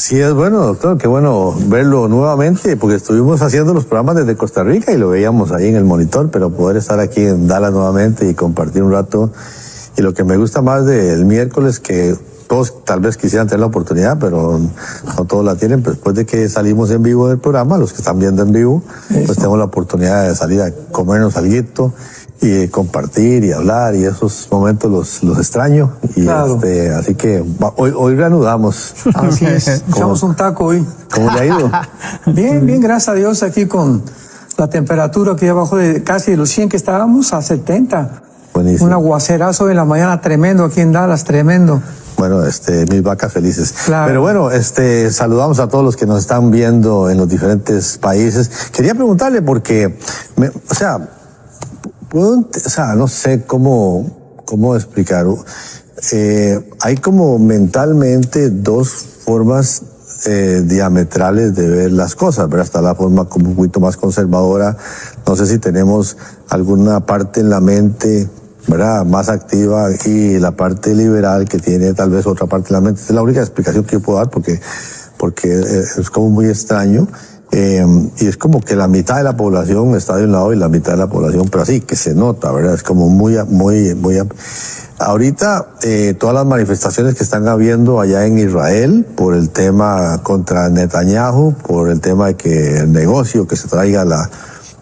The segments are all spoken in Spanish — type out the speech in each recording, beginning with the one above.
Así es, bueno, doctor, qué bueno verlo nuevamente, porque estuvimos haciendo los programas desde Costa Rica y lo veíamos ahí en el monitor, pero poder estar aquí en Dallas nuevamente y compartir un rato. Y lo que me gusta más del miércoles, que todos tal vez quisieran tener la oportunidad, pero no todos la tienen, pero después de que salimos en vivo del programa, los que están viendo en vivo, pues tenemos la oportunidad de salir a comernos alguito y compartir y hablar, y esos momentos los extraño. Y claro. Así que hoy reanudamos. Así es, echamos un taco hoy. ¿Cómo le ha ido? Bien, gracias a Dios, aquí con la temperatura que ya bajó de casi de los 100 que estábamos a 70. Buenísimo. Un aguacerazo en la mañana tremendo aquí en Dallas, tremendo. Bueno, mis vacas felices. Claro. Pero bueno, saludamos a todos los que nos están viendo en los diferentes países. Quería preguntarle porque, no sé cómo explicar. Hay como mentalmente dos formas diametrales de ver las cosas, ¿verdad? Está la forma como un poquito más conservadora. No sé si tenemos alguna parte en la mente, ¿verdad?, más activa, y la parte liberal que tiene tal vez otra parte en la mente. Esa es la única explicación que yo puedo dar porque es como muy extraño. Y es como que la mitad de la población está de un lado y la mitad de la población, pero así que se nota, ¿verdad? Es como muy. Ahorita, todas las manifestaciones que están habiendo allá en Israel por el tema contra Netanyahu, por el tema de que el negocio que se traiga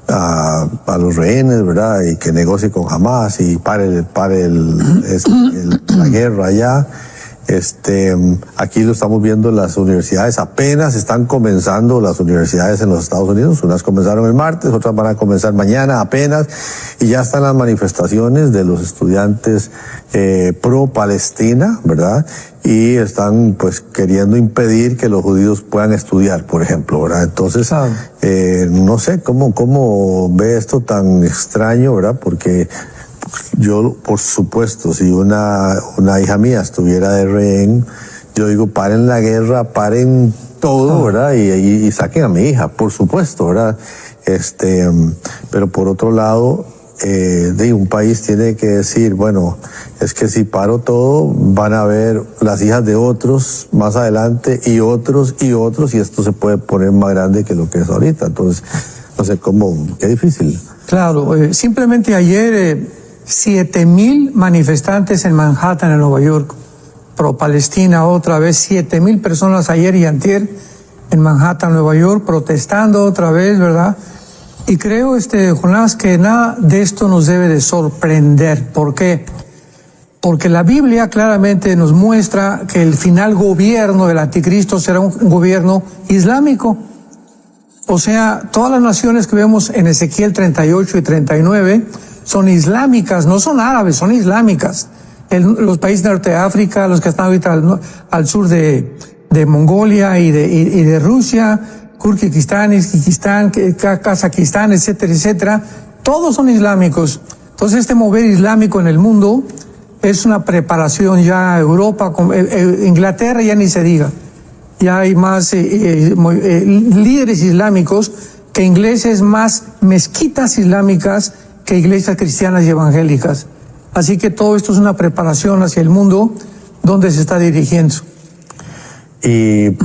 a los rehenes, ¿verdad? Y que negocie con Hamas y pare la guerra allá. Aquí lo estamos viendo, las universidades apenas están comenzando, las universidades en los Estados Unidos, unas comenzaron el martes, otras van a comenzar mañana apenas, y ya están las manifestaciones de los estudiantes pro Palestina, ¿verdad? Y están pues queriendo impedir que los judíos puedan estudiar, por ejemplo, ¿verdad? Entonces, no sé cómo ve esto tan extraño, ¿verdad? Porque yo, por supuesto, si una hija mía estuviera de rehén, yo digo, paren la guerra, paren todo, ¿verdad? Y saquen a mi hija, por supuesto, ¿verdad? Pero por otro lado, un país tiene que decir, bueno, es que si paro todo, van a ver las hijas de otros más adelante y otros, y esto se puede poner más grande que lo que es ahorita. Entonces, no sé qué difícil. Claro, simplemente ayer 7,000 manifestantes en Manhattan, en Nueva York, pro Palestina, otra vez 7,000 personas ayer y antier en Manhattan, Nueva York, protestando otra vez, ¿verdad? Y creo, Jonás, que nada de esto nos debe de sorprender. ¿Por qué? Porque la Biblia claramente nos muestra que el final gobierno del anticristo será un gobierno islámico. O sea, todas las naciones que vemos en Ezequiel 38 y 39 son islámicas, no son árabes, son islámicas. Los países de Norte de África, los que están ahorita al sur de Mongolia y de Rusia, Kirguistán, Kazajistán, etcétera, etcétera, todos son islámicos. Entonces este mover islámico en el mundo es una preparación ya a Europa, Inglaterra ya ni se diga. Ya hay más líderes islámicos que ingleses, más mezquitas islámicas que iglesias cristianas y evangélicas. Así que todo esto es una preparación hacia el mundo donde se está dirigiendo. ¿Y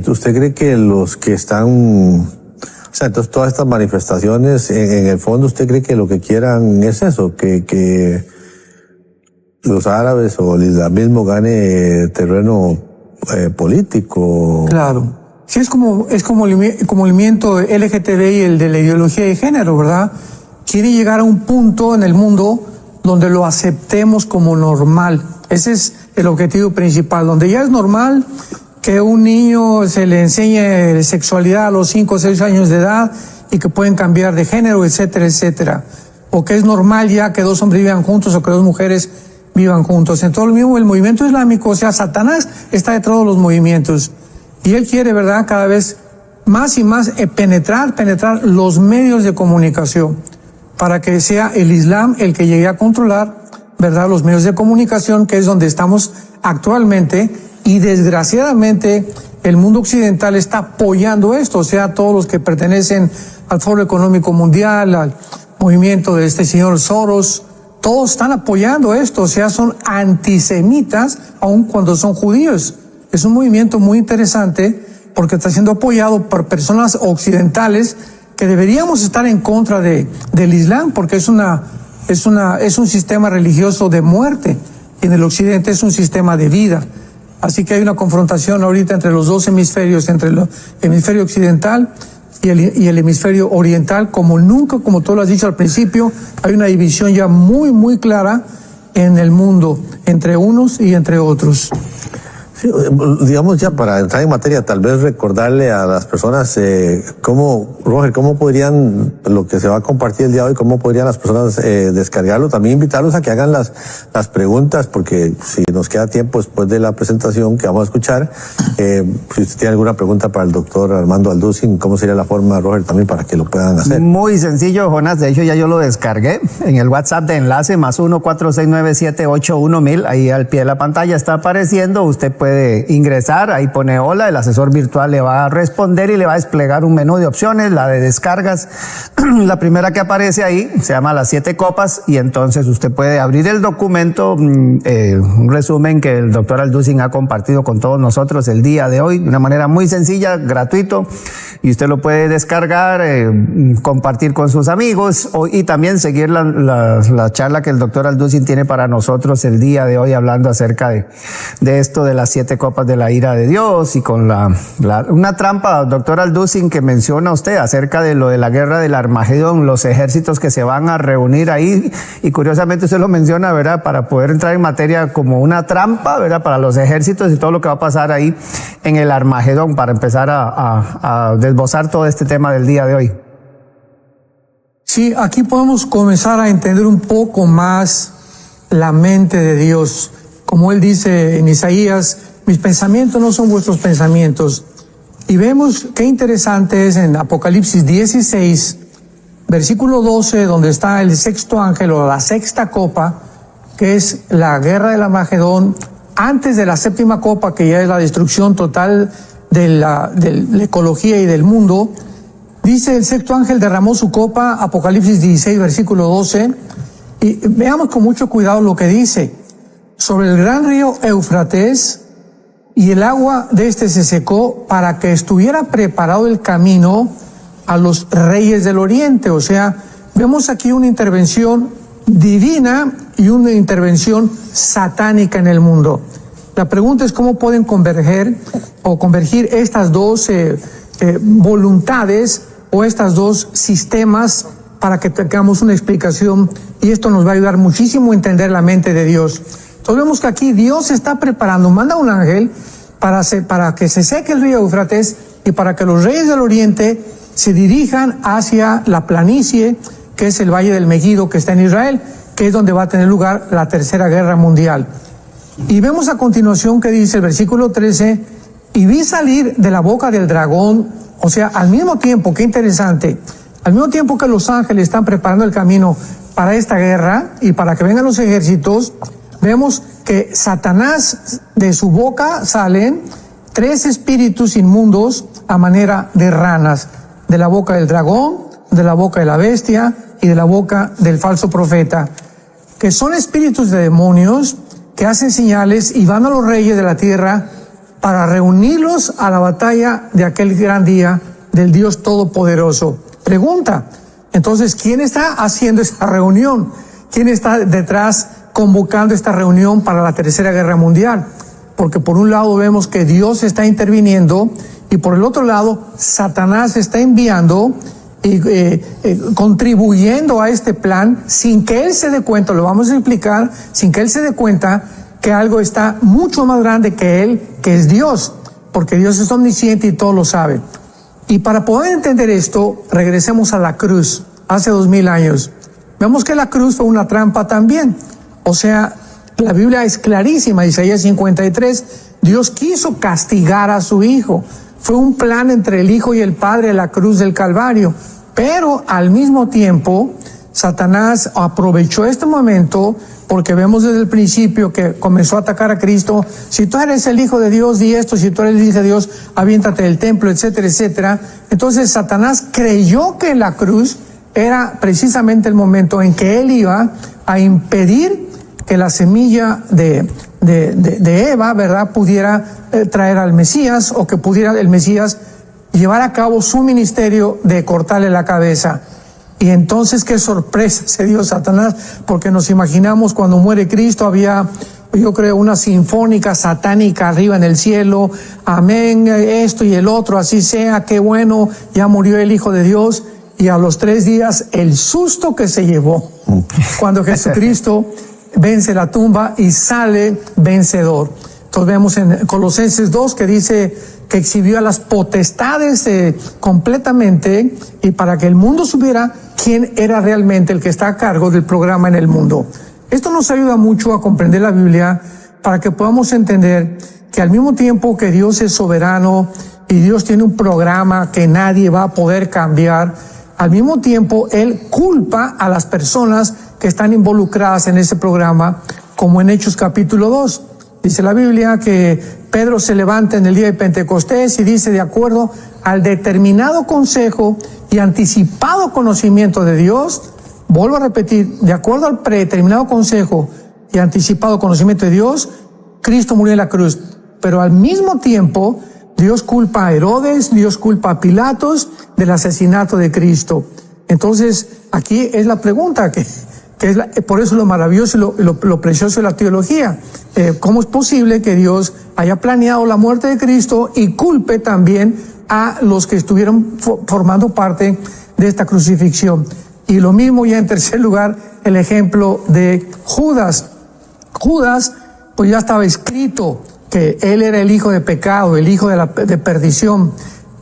usted cree que los que están, entonces todas estas manifestaciones, en el fondo, usted cree que lo que quieran es eso, que los árabes o el islamismo gane terreno político? Claro. Sí, es como el movimiento LGTBI, el de la ideología de género, ¿verdad? Quiere llegar a un punto en el mundo donde lo aceptemos como normal. Ese es el objetivo principal, donde ya es normal que a un niño se le enseñe sexualidad a los 5 o 6 años de edad y que pueden cambiar de género, etcétera, etcétera. O que es normal ya que 2 hombres vivan juntos o que 2 mujeres vivan juntos. Entonces el movimiento islámico, o sea, Satanás está detrás de los movimientos. Y él quiere, ¿verdad?, cada vez más y más penetrar los medios de comunicación para que sea el Islam el que llegue a controlar, ¿verdad?, los medios de comunicación, que es donde estamos actualmente, y desgraciadamente el mundo occidental está apoyando esto, o sea, todos los que pertenecen al Foro Económico Mundial, al movimiento de este señor Soros, todos están apoyando esto, o sea, son antisemitas aun cuando son judíos. Es un movimiento muy interesante porque está siendo apoyado por personas occidentales que deberíamos estar en contra del Islam, porque es un sistema religioso de muerte. Y en el occidente es un sistema de vida. Así que hay una confrontación ahorita entre los dos hemisferios, entre el hemisferio occidental y el hemisferio oriental, como nunca, como tú lo has dicho al principio, hay una división ya muy, muy clara en el mundo, entre unos y entre otros. Sí, digamos ya para entrar en materia, tal vez recordarle a las personas Roger, cómo podrían, lo que se va a compartir el día de hoy, cómo podrían las personas descargarlo. También invitarlos a que hagan las preguntas, porque si nos queda tiempo después de la presentación que vamos a escuchar, si usted tiene alguna pregunta para el doctor Armando Alducin, ¿cómo sería la forma, Roger, también para que lo puedan hacer? Muy sencillo, Jonás. De hecho, ya yo lo descargué en el WhatsApp de enlace +1 469-781-1000. Ahí al pie de la pantalla está apareciendo. Usted puede ingresar, ahí pone hola, el asesor virtual le va a responder y le va a desplegar un menú de opciones, la de descargas. La primera que aparece ahí se llama Las 7 Copas, y entonces usted puede abrir el documento, un resumen que el doctor Alducin ha compartido con todos nosotros el día de hoy de una manera muy sencilla, gratuito, y usted lo puede descargar, compartir con sus amigos y también seguir la charla que el doctor Alducin tiene para nosotros el día de hoy, hablando acerca de esto de las 7 copas de la ira de Dios, y con una trampa, doctor Alducin, que menciona usted acerca de lo de la guerra del Armagedón, los ejércitos que se van a reunir ahí, y curiosamente usted lo menciona, ¿verdad?, para poder entrar en materia como una trampa, ¿verdad?, para los ejércitos y todo lo que va a pasar ahí en el Armagedón, para empezar a desbozar todo este tema del día de hoy. Sí, aquí podemos comenzar a entender un poco más la mente de Dios. Como él dice en Isaías, mis pensamientos no son vuestros pensamientos. Y vemos qué interesante es en Apocalipsis 16, versículo 12, donde está el sexto ángel o la sexta copa, que es la guerra del Armagedón, antes de la séptima copa, que ya es la destrucción total de la ecología y del mundo. Dice, el sexto ángel derramó su copa, Apocalipsis 16, versículo 12, y veamos con mucho cuidado lo que dice. Sobre el gran río Éufrates, y el agua de este se secó para que estuviera preparado el camino a los reyes del oriente. O sea, vemos aquí una intervención divina y una intervención satánica en el mundo. La pregunta es cómo pueden convergir estas dos voluntades o estos dos sistemas para que tengamos una explicación, y esto nos va a ayudar muchísimo a entender la mente de Dios. Entonces vemos que aquí Dios está preparando, manda un ángel para que se seque el río Éufrates y para que los reyes del oriente se dirijan hacia la planicie, que es el Valle del Megiddo, que está en Israel, que es donde va a tener lugar la Tercera Guerra Mundial. Y vemos a continuación que dice el versículo 13, y vi salir de la boca del dragón, o sea, al mismo tiempo, qué interesante, al mismo tiempo que los ángeles están preparando el camino para esta guerra y para que vengan los ejércitos, vemos que Satanás, de su boca salen 3 espíritus inmundos a manera de ranas, de la boca del dragón, de la boca de la bestia y de la boca del falso profeta, que son espíritus de demonios que hacen señales y van a los reyes de la tierra para reunirlos a la batalla de aquel gran día del Dios Todopoderoso. Pregunta, entonces, ¿quién está haciendo esa reunión? ¿Quién está detrás convocando esta reunión para la Tercera Guerra Mundial? Porque por un lado vemos que Dios está interviniendo y por el otro lado Satanás está enviando y contribuyendo a este plan sin que él se dé cuenta, lo vamos a explicar, sin que él se dé cuenta que algo está mucho más grande que él, que es Dios, porque Dios es omnisciente y todo lo sabe. Y para poder entender esto, regresemos a la cruz, hace 2000 años. Vemos que la cruz fue una trampa también. O sea, la Biblia es clarísima, Isaías 53, Dios quiso castigar a su Hijo. Fue un plan entre el Hijo y el Padre, la cruz del Calvario. Pero al mismo tiempo, Satanás aprovechó este momento, porque vemos desde el principio que comenzó a atacar a Cristo. Si tú eres el Hijo de Dios, di esto. Si tú eres el Hijo de Dios, aviéntate del templo, etcétera, etcétera. Entonces Satanás creyó que la cruz era precisamente el momento en que él iba a impedir que la semilla de de Eva, ¿verdad?, pudiera traer al Mesías, o que pudiera el Mesías llevar a cabo su ministerio de cortarle la cabeza. Y entonces qué sorpresa se dio Satanás, porque nos imaginamos cuando muere Cristo había, yo creo, una sinfónica satánica arriba en el cielo, amén, esto y el otro, así sea, qué bueno, ya murió el Hijo de Dios. Y a los 3 días el susto que se llevó cuando Jesucristo vence la tumba y sale vencedor. Entonces vemos en Colosenses 2 que dice que exhibió a las potestades completamente, y para que el mundo supiera quién era realmente el que está a cargo del programa en el mundo. Esto nos ayuda mucho a comprender la Biblia, para que podamos entender que al mismo tiempo que Dios es soberano y Dios tiene un programa que nadie va a poder cambiar, al mismo tiempo Él culpa a las personas que están involucradas en ese programa, como en Hechos capítulo 2. Dice la Biblia que Pedro se levanta en el día de Pentecostés y dice, de acuerdo al determinado consejo y anticipado conocimiento de Dios, vuelvo a repetir, de acuerdo al predeterminado consejo y anticipado conocimiento de Dios, Cristo murió en la cruz. Pero al mismo tiempo, Dios culpa a Herodes, Dios culpa a Pilatos del asesinato de Cristo. Entonces, aquí es la pregunta que es por eso lo maravilloso y lo precioso de la teología. ¿Cómo es posible que Dios haya planeado la muerte de Cristo y culpe también a los que estuvieron formando parte de esta crucifixión? Y lo mismo ya en tercer lugar, el ejemplo de Judas. Judas, pues ya estaba escrito que él era el hijo de pecado, el hijo de perdición.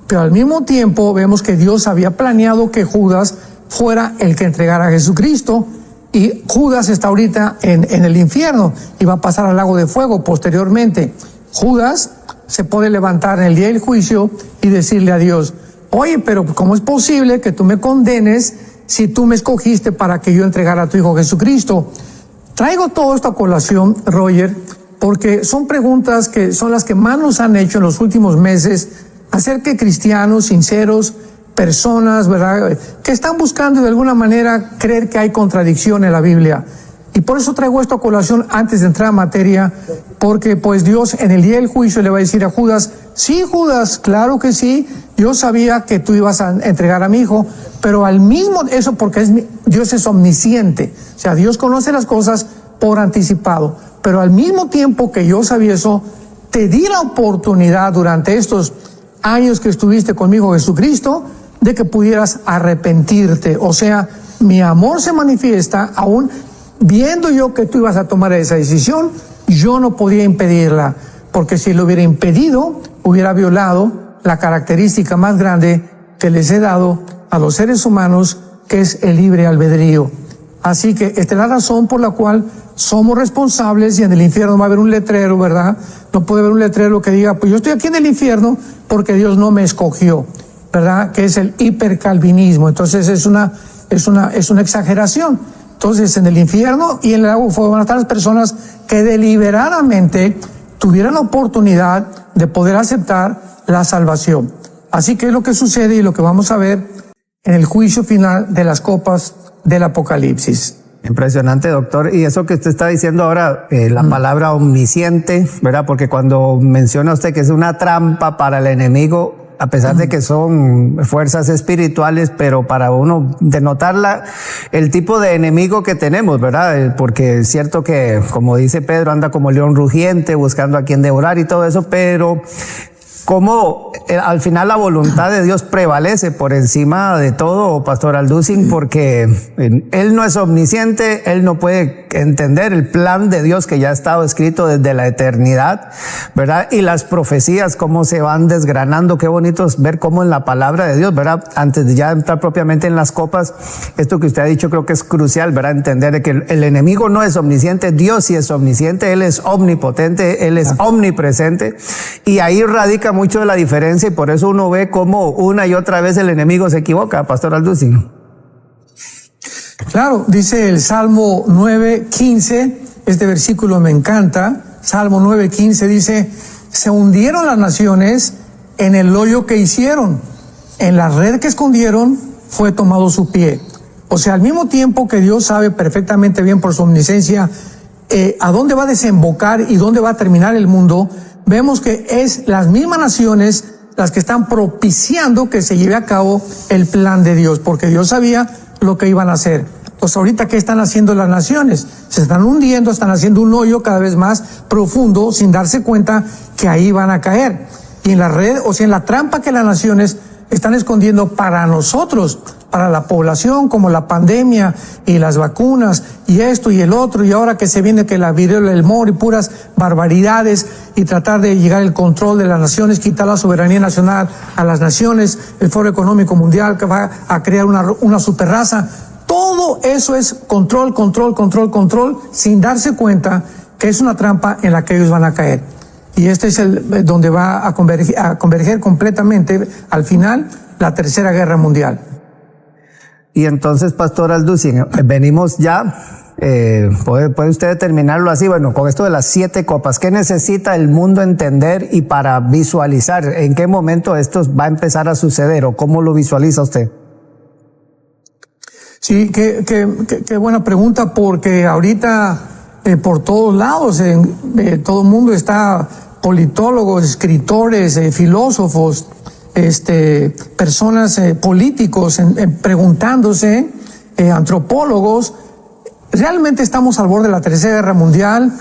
Pero al mismo tiempo vemos que Dios había planeado que Judas fuera el que entregara a Jesucristo. Y Judas está ahorita en el infierno y va a pasar al lago de fuego posteriormente. Judas se puede levantar en el día del juicio y decirle a Dios, oye, pero ¿cómo es posible que tú me condenes si tú me escogiste para que yo entregara a tu Hijo Jesucristo? Traigo todo esto a colación, Roger, porque son preguntas que son las que más nos han hecho en los últimos meses acerca de cristianos sinceros, personas, ¿verdad?, que están buscando de alguna manera creer que hay contradicción en la Biblia. Y por eso traigo esto a colación antes de entrar a materia, porque pues Dios en el día del juicio le va a decir a Judas, sí, Judas, claro que sí, yo sabía que tú ibas a entregar a mi hijo, pero al mismo, eso porque Dios es omnisciente, o sea, Dios conoce las cosas por anticipado, pero al mismo tiempo que yo sabía eso, te di la oportunidad durante estos años que estuviste conmigo, Jesucristo, de que pudieras arrepentirte. O sea, mi amor se manifiesta aún viendo yo que tú ibas a tomar esa decisión, yo no podía impedirla, porque si lo hubiera impedido, hubiera violado la característica más grande que les he dado a los seres humanos, que es el libre albedrío. Así que esta es la razón por la cual somos responsables, y en el infierno va a haber un letrero, ¿verdad? No puede haber un letrero que diga, pues yo estoy aquí en el infierno porque Dios no me escogió, ¿verdad? Que es el hipercalvinismo. Entonces es una exageración. Entonces en el infierno y en el lago de fuego van a estar las personas que deliberadamente tuvieran la oportunidad de poder aceptar la salvación. Así que es lo que sucede y lo que vamos a ver en el juicio final de las copas del Apocalipsis. Impresionante, doctor. Y eso que usted está diciendo ahora, la palabra omnisciente, ¿verdad? Porque cuando menciona usted que es una trampa para el enemigo, a pesar de que son fuerzas espirituales, pero para uno denotar el tipo de enemigo que tenemos, ¿verdad? Porque es cierto que, como dice Pedro, anda como león rugiente buscando a quien devorar y todo eso, pero cómo al final la voluntad de Dios prevalece por encima de todo, Pastor Alducin, porque Él no es omnisciente, Él no puede entender el plan de Dios que ya ha estado escrito desde la eternidad, ¿verdad? Y las profecías, cómo se van desgranando, qué bonito es ver cómo en la palabra de Dios, ¿verdad? Antes de ya entrar propiamente en las copas, esto que usted ha dicho creo que es crucial, ¿verdad? Entender que el enemigo no es omnisciente, Dios sí es omnisciente, Él es omnipotente, Él es omnipresente, y ahí radica mucho de la diferencia, y por eso uno ve cómo una y otra vez el enemigo se equivoca, Pastor Alducin. Claro, dice el Salmo 9:15, este versículo me encanta. Salmo 9:15 dice, se hundieron las naciones en el hoyo que hicieron, en la red que escondieron fue tomado su pie. O sea, al mismo tiempo que Dios sabe perfectamente bien por su omnisciencia a dónde va a desembocar y dónde va a terminar el mundo, vemos que es las mismas naciones las que están propiciando que se lleve a cabo el plan de Dios, porque Dios sabía lo que iban a hacer. Entonces ahorita, ¿qué están haciendo las naciones? Se están hundiendo, están haciendo un hoyo cada vez más profundo sin darse cuenta que ahí van a caer. Y en la red, o sea, en la trampa que las naciones están escondiendo para nosotros, para la población, como la pandemia y las vacunas y esto y el otro, y ahora que se viene que la viruela del mono y puras barbaridades, y tratar de llegar al control de las naciones, quitar la soberanía nacional a las naciones, el Foro Económico Mundial que va a crear una superraza. Todo eso es control, sin darse cuenta que es una trampa en la que ellos van a caer. Y este es donde va a converger completamente, al final, la Tercera Guerra Mundial. Y entonces, Pastor Alducin, venimos ya, ¿puede usted determinarlo así? Bueno, con esto de las 7 copas, ¿qué necesita el mundo entender y para visualizar en qué momento esto va a empezar a suceder o cómo lo visualiza usted? Sí, qué buena pregunta, porque ahorita por todos lados, todo el mundo está, politólogos, escritores, filósofos, personas, políticos, preguntándose, antropólogos, ¿realmente estamos al borde de la Tercera Guerra Mundial?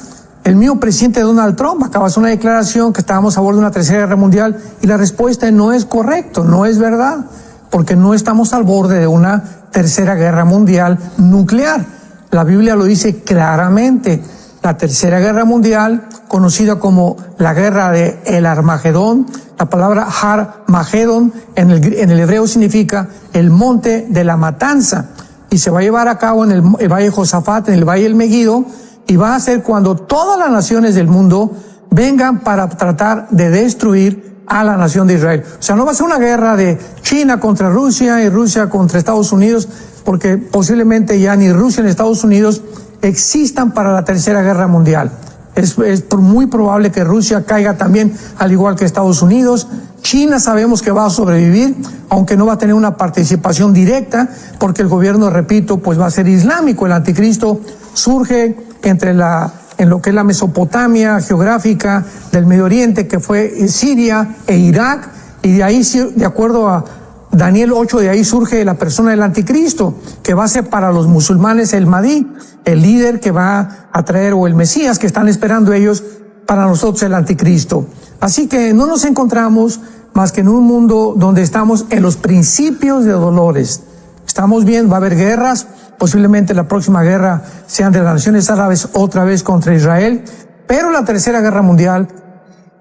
El mismo presidente Donald Trump acaba de hacer una declaración que estábamos a borde de una Tercera Guerra Mundial, y la respuesta no es correcto, no es verdad, porque no estamos al borde de una Tercera Guerra Mundial nuclear. La Biblia lo dice claramente. La Tercera Guerra Mundial, conocida como la guerra de el Armagedón, la palabra Har-Magedón en el hebreo significa el monte de la matanza, y se va a llevar a cabo en el valle de Josafat, en el valle del Megiddo, y va a ser cuando todas las naciones del mundo vengan para tratar de destruir a la nación de Israel. O sea, no va a ser una guerra de China contra Rusia y Rusia contra Estados Unidos, porque posiblemente ya ni Rusia ni Estados Unidos existan para la Tercera Guerra Mundial. Es muy probable que Rusia caiga también, al igual que Estados Unidos. China sabemos que va a sobrevivir, aunque no va a tener una participación directa, porque el gobierno, repito, pues va a ser islámico. El anticristo surge en lo que es la Mesopotamia geográfica del Medio Oriente, que fue Siria e Irak, y de ahí, de acuerdo a Daniel 8, de ahí surge la persona del anticristo, que va a ser para los musulmanes el Mahdi, el líder que va a traer, o el Mesías que están esperando ellos, para nosotros el anticristo. Así que no nos encontramos más que en un mundo donde estamos en los principios de dolores. Estamos bien, va a haber guerras, posiblemente la próxima guerra sean de las naciones árabes otra vez contra Israel, pero la Tercera Guerra Mundial,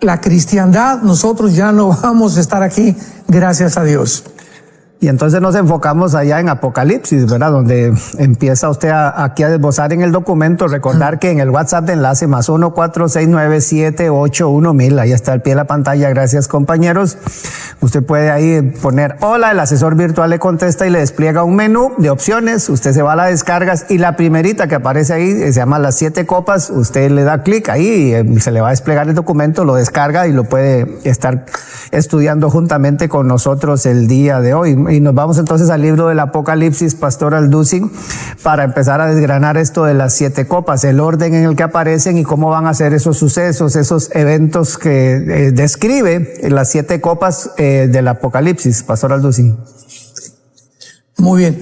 la cristiandad, nosotros ya no vamos a estar aquí, gracias a Dios. Y entonces nos enfocamos allá en Apocalipsis, ¿verdad? Donde empieza usted aquí a esbozar en el documento. Recordar que en el WhatsApp de enlace más 1-469-781-1000, ahí está al pie de la pantalla, gracias compañeros. Usted puede ahí poner hola, el asesor virtual le contesta y le despliega un menú de opciones. Usted se va a las descargas y la primerita que aparece ahí se llama las 7 copas. Usted le da clic ahí y se le va a desplegar el documento, lo descarga y lo puede estar estudiando juntamente con nosotros el día de hoy. Y nos vamos entonces al libro del Apocalipsis, Pastor Alducin, para empezar a desgranar esto de las 7 copas, el orden en el que aparecen y cómo van a ser esos sucesos, esos eventos que describe las 7 copas del Apocalipsis, Pastor Alducin. Muy bien.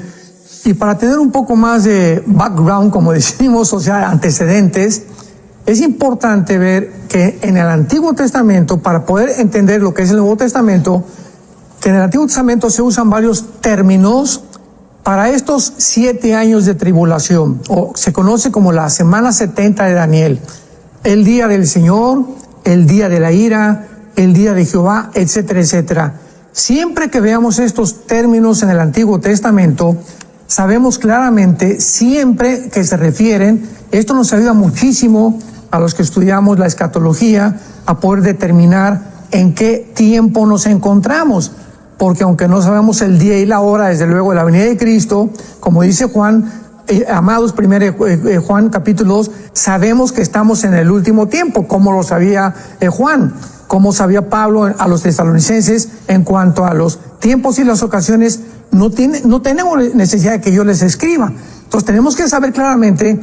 Y para tener un poco más de background, como decimos, o sea, antecedentes, es importante ver que en el Antiguo Testamento, para poder entender lo que es el Nuevo Testamento, que en el Antiguo Testamento se usan varios términos para estos 7 años de tribulación, o se conoce como la semana 70 de Daniel, el día del Señor, el día de la ira, el día de Jehová, etcétera, etcétera. Siempre que veamos estos términos en el Antiguo Testamento, sabemos claramente siempre que se refieren, esto nos ayuda muchísimo a los que estudiamos la escatología, a poder determinar en qué tiempo nos encontramos. Porque aunque no sabemos el día y la hora, desde luego, de la venida de Cristo, como dice Juan, amados, Juan capítulo 2, sabemos que estamos en el último tiempo, como lo sabía Juan, como sabía Pablo a los tesalonicenses en cuanto a los tiempos y las ocasiones no tenemos necesidad de que yo les escriba. Entonces tenemos que saber claramente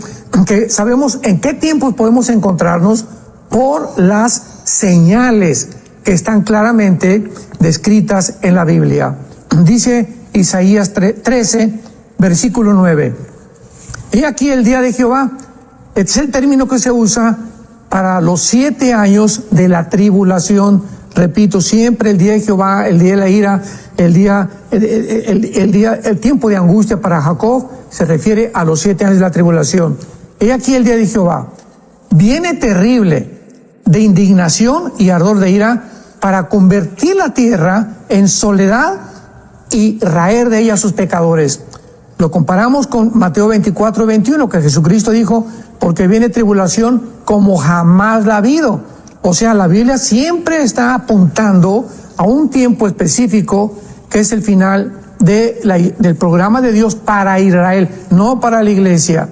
que sabemos en qué tiempos podemos encontrarnos por las señales que están claramente descritas en la Biblia. Dice Isaías 13, versículo 9. He aquí el día de Jehová. Este es el término que se usa para los 7 años de la tribulación. Repito, siempre el día de Jehová, el día de la ira, el tiempo de angustia para Jacob se refiere a los 7 años de la tribulación. He aquí el día de Jehová. Viene terrible de indignación y ardor de ira para convertir la tierra en soledad y raer de ella a sus pecadores. Lo comparamos con Mateo 24, 21, que Jesucristo dijo, porque viene tribulación como jamás la ha habido. O sea, la Biblia siempre está apuntando a un tiempo específico que es el final del programa de Dios para Israel, no para la iglesia.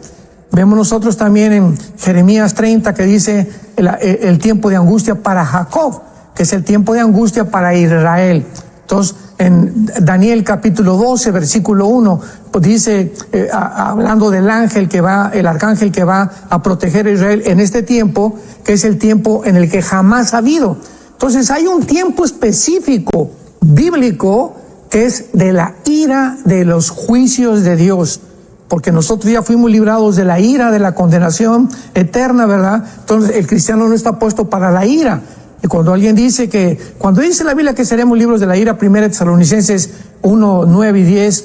Vemos nosotros también en Jeremías 30 que dice el tiempo de angustia para Jacob, que es el tiempo de angustia para Israel. Entonces, en Daniel capítulo 12, versículo 1, pues dice, hablando del ángel el arcángel que va a proteger a Israel en este tiempo, que es el tiempo en el que jamás ha habido. Entonces, hay un tiempo específico, bíblico, que es de la ira de los juicios de Dios. Porque nosotros ya fuimos librados de la ira, de la condenación eterna, ¿verdad? Entonces, el cristiano no está puesto para la ira. Y cuando alguien dice cuando dice la Biblia que seremos libros de la ira, 1 Tesalonicenses 1, 9 y 10,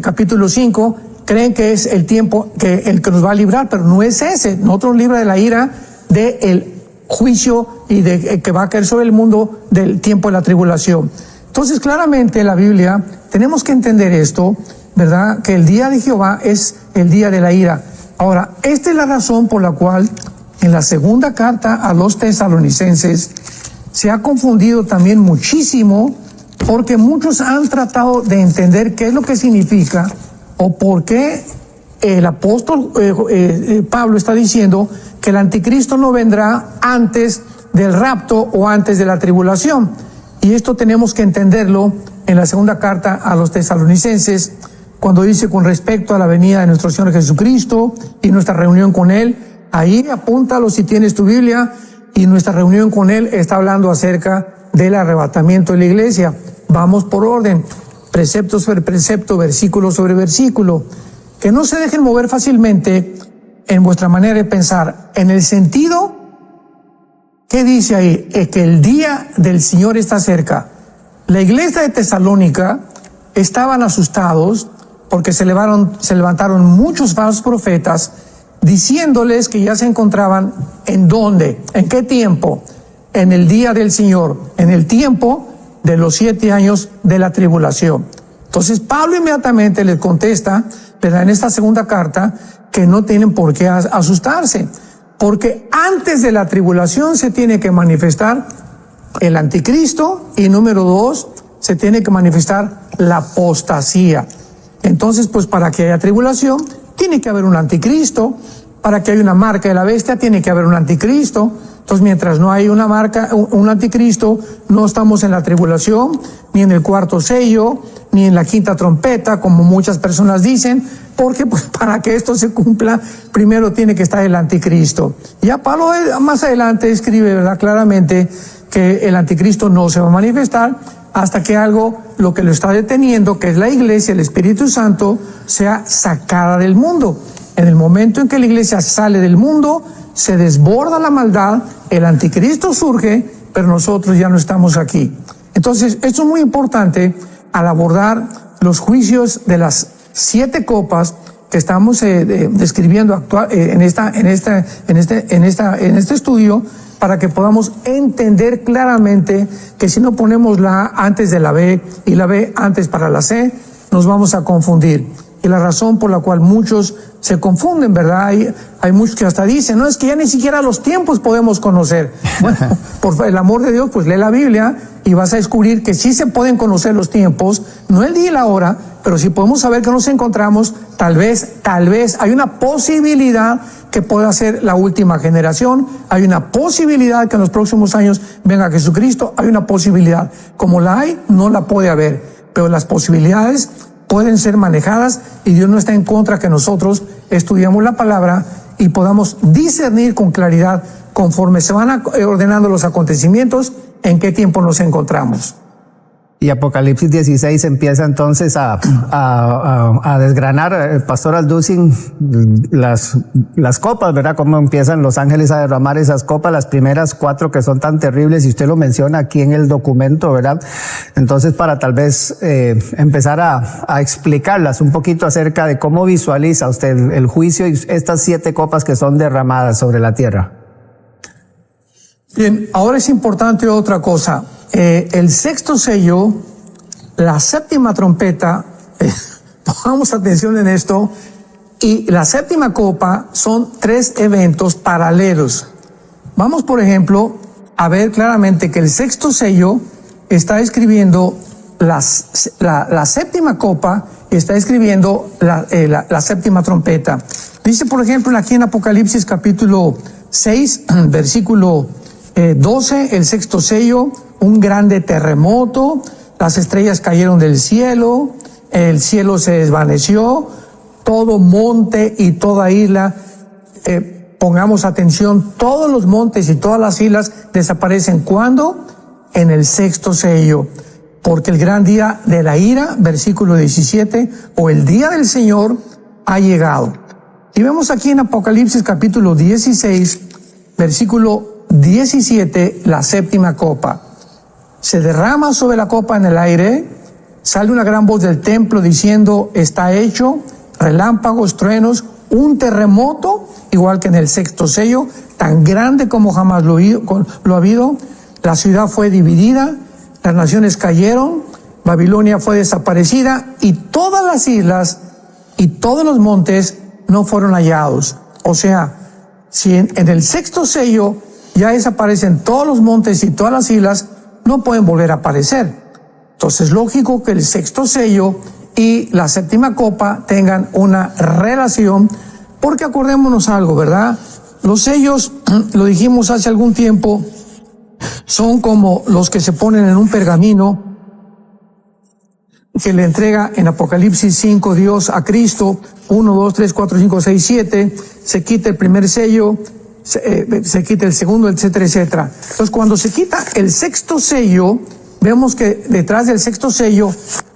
capítulo 5, creen que es el tiempo el que nos va a librar, pero no es ese. Nosotros nos libra de la ira, del juicio y de que va a caer sobre el mundo del tiempo de la tribulación. Entonces, claramente en la Biblia tenemos que entender esto, ¿verdad? Que el día de Jehová es el día de la ira. Ahora, esta es la razón por la cual en la segunda carta a los tesalonicenses se ha confundido también muchísimo, porque muchos han tratado de entender qué es lo que significa o por qué el apóstol Pablo está diciendo que el anticristo no vendrá antes del rapto o antes de la tribulación. Y esto tenemos que entenderlo en la segunda carta a los tesalonicenses, cuando dice con respecto a la venida de nuestro Señor Jesucristo y nuestra reunión con Él. Ahí apúntalo si tienes tu Biblia, y nuestra reunión con Él está hablando acerca del arrebatamiento de la iglesia. Vamos por orden, precepto sobre precepto, versículo sobre versículo. Que no se dejen mover fácilmente en vuestra manera de pensar, en el sentido, ¿qué dice ahí? Es que el día del Señor está cerca. La iglesia de Tesalónica estaban asustados porque se levantaron muchos falsos profetas diciéndoles que ya se encontraban ¿en dónde? ¿En qué tiempo? En el día del Señor, en el tiempo de los 7 años de la tribulación. Entonces Pablo inmediatamente les contesta, pero en esta segunda carta, que no tienen por qué asustarse, porque antes de la tribulación se tiene que manifestar el anticristo, y número 2, se tiene que manifestar la apostasía. Entonces, pues para que haya tribulación, tiene que haber un anticristo. Para que haya una marca de la bestia, tiene que haber un anticristo. Entonces, mientras no hay una marca, un anticristo, no estamos en la tribulación, ni en el cuarto sello, ni en la quinta trompeta, como muchas personas dicen, porque pues para que esto se cumpla, primero tiene que estar el anticristo. Ya Pablo más adelante escribe, ¿verdad?, claramente que el anticristo no se va a manifestar hasta que lo que lo está deteniendo, que es la iglesia, el Espíritu Santo, sea sacada del mundo. En el momento en que la iglesia sale del mundo, se desborda la maldad, el anticristo surge, pero nosotros ya no estamos aquí. Entonces, esto es muy importante al abordar los juicios de las 7 copas que estamos describiendo en este estudio, para que podamos entender claramente que si no ponemos la A antes de la B y la B antes para la C, nos vamos a confundir. Y la razón por la cual muchos se confunden, ¿verdad? Hay muchos que hasta dicen, no, es que ya ni siquiera los tiempos podemos conocer. Bueno, por el amor de Dios, pues lee la Biblia y vas a descubrir que sí se pueden conocer los tiempos, no el día y la hora, pero sí podemos saber que nos encontramos, tal vez hay una posibilidad que pueda ser la última generación, hay una posibilidad que en los próximos años venga Jesucristo, hay una posibilidad. Como la hay, no la puede haber. pero las posibilidades pueden ser manejadas y Dios no está en contra que nosotros estudiemos la palabra y podamos discernir con claridad conforme se van ordenando los acontecimientos en qué tiempo nos encontramos. Y Apocalipsis 16 empieza entonces a desgranar, Pastor Alducin, las copas, ¿verdad? Cómo empiezan los ángeles a derramar esas copas, las primeras 4 que son tan terribles, y usted lo menciona aquí en el documento, ¿verdad? Entonces, para tal vez empezar a explicarlas un poquito acerca de cómo visualiza usted el juicio y estas 7 copas que son derramadas sobre la tierra. Bien, ahora es importante otra cosa. El sexto sello, la séptima trompeta, pongamos atención en esto, y la séptima copa son 3 eventos paralelos. Vamos, por ejemplo, a ver claramente que el sexto sello está escribiendo la séptima copa, está escribiendo la séptima trompeta. Dice, por ejemplo, aquí en Apocalipsis capítulo 6, versículo 12, el sexto sello, un grande terremoto, las estrellas cayeron del cielo, el cielo se desvaneció, todo monte y toda isla, pongamos atención, todos los montes y todas las islas desaparecen. ¿Cuándo? En el sexto sello, porque el gran día de la ira, versículo 17, o el día del Señor ha llegado. Y vemos aquí en Apocalipsis capítulo 16, versículo 17, la séptima copa. Se derrama sobre la copa en el aire, sale una gran voz del templo diciendo, está hecho, relámpagos, truenos, un terremoto, igual que en el sexto sello, tan grande como jamás lo ha habido. La ciudad fue dividida, las naciones cayeron, Babilonia fue desaparecida y todas las islas y todos los montes no fueron hallados. O sea, si en el sexto sello ya desaparecen todos los montes y todas las islas, no pueden volver a aparecer. Entonces es lógico que el sexto sello y la séptima copa tengan una relación, porque acordémonos algo, ¿verdad? Los sellos, lo dijimos hace algún tiempo, son como los que se ponen en un pergamino que le entrega en Apocalipsis 5 Dios a Cristo, 1, 2, 3, 4, 5, 6, 7, se quita el primer sello, se quita el segundo, etcétera, etcétera. Entonces, cuando se quita el sexto sello, vemos que detrás del sexto sello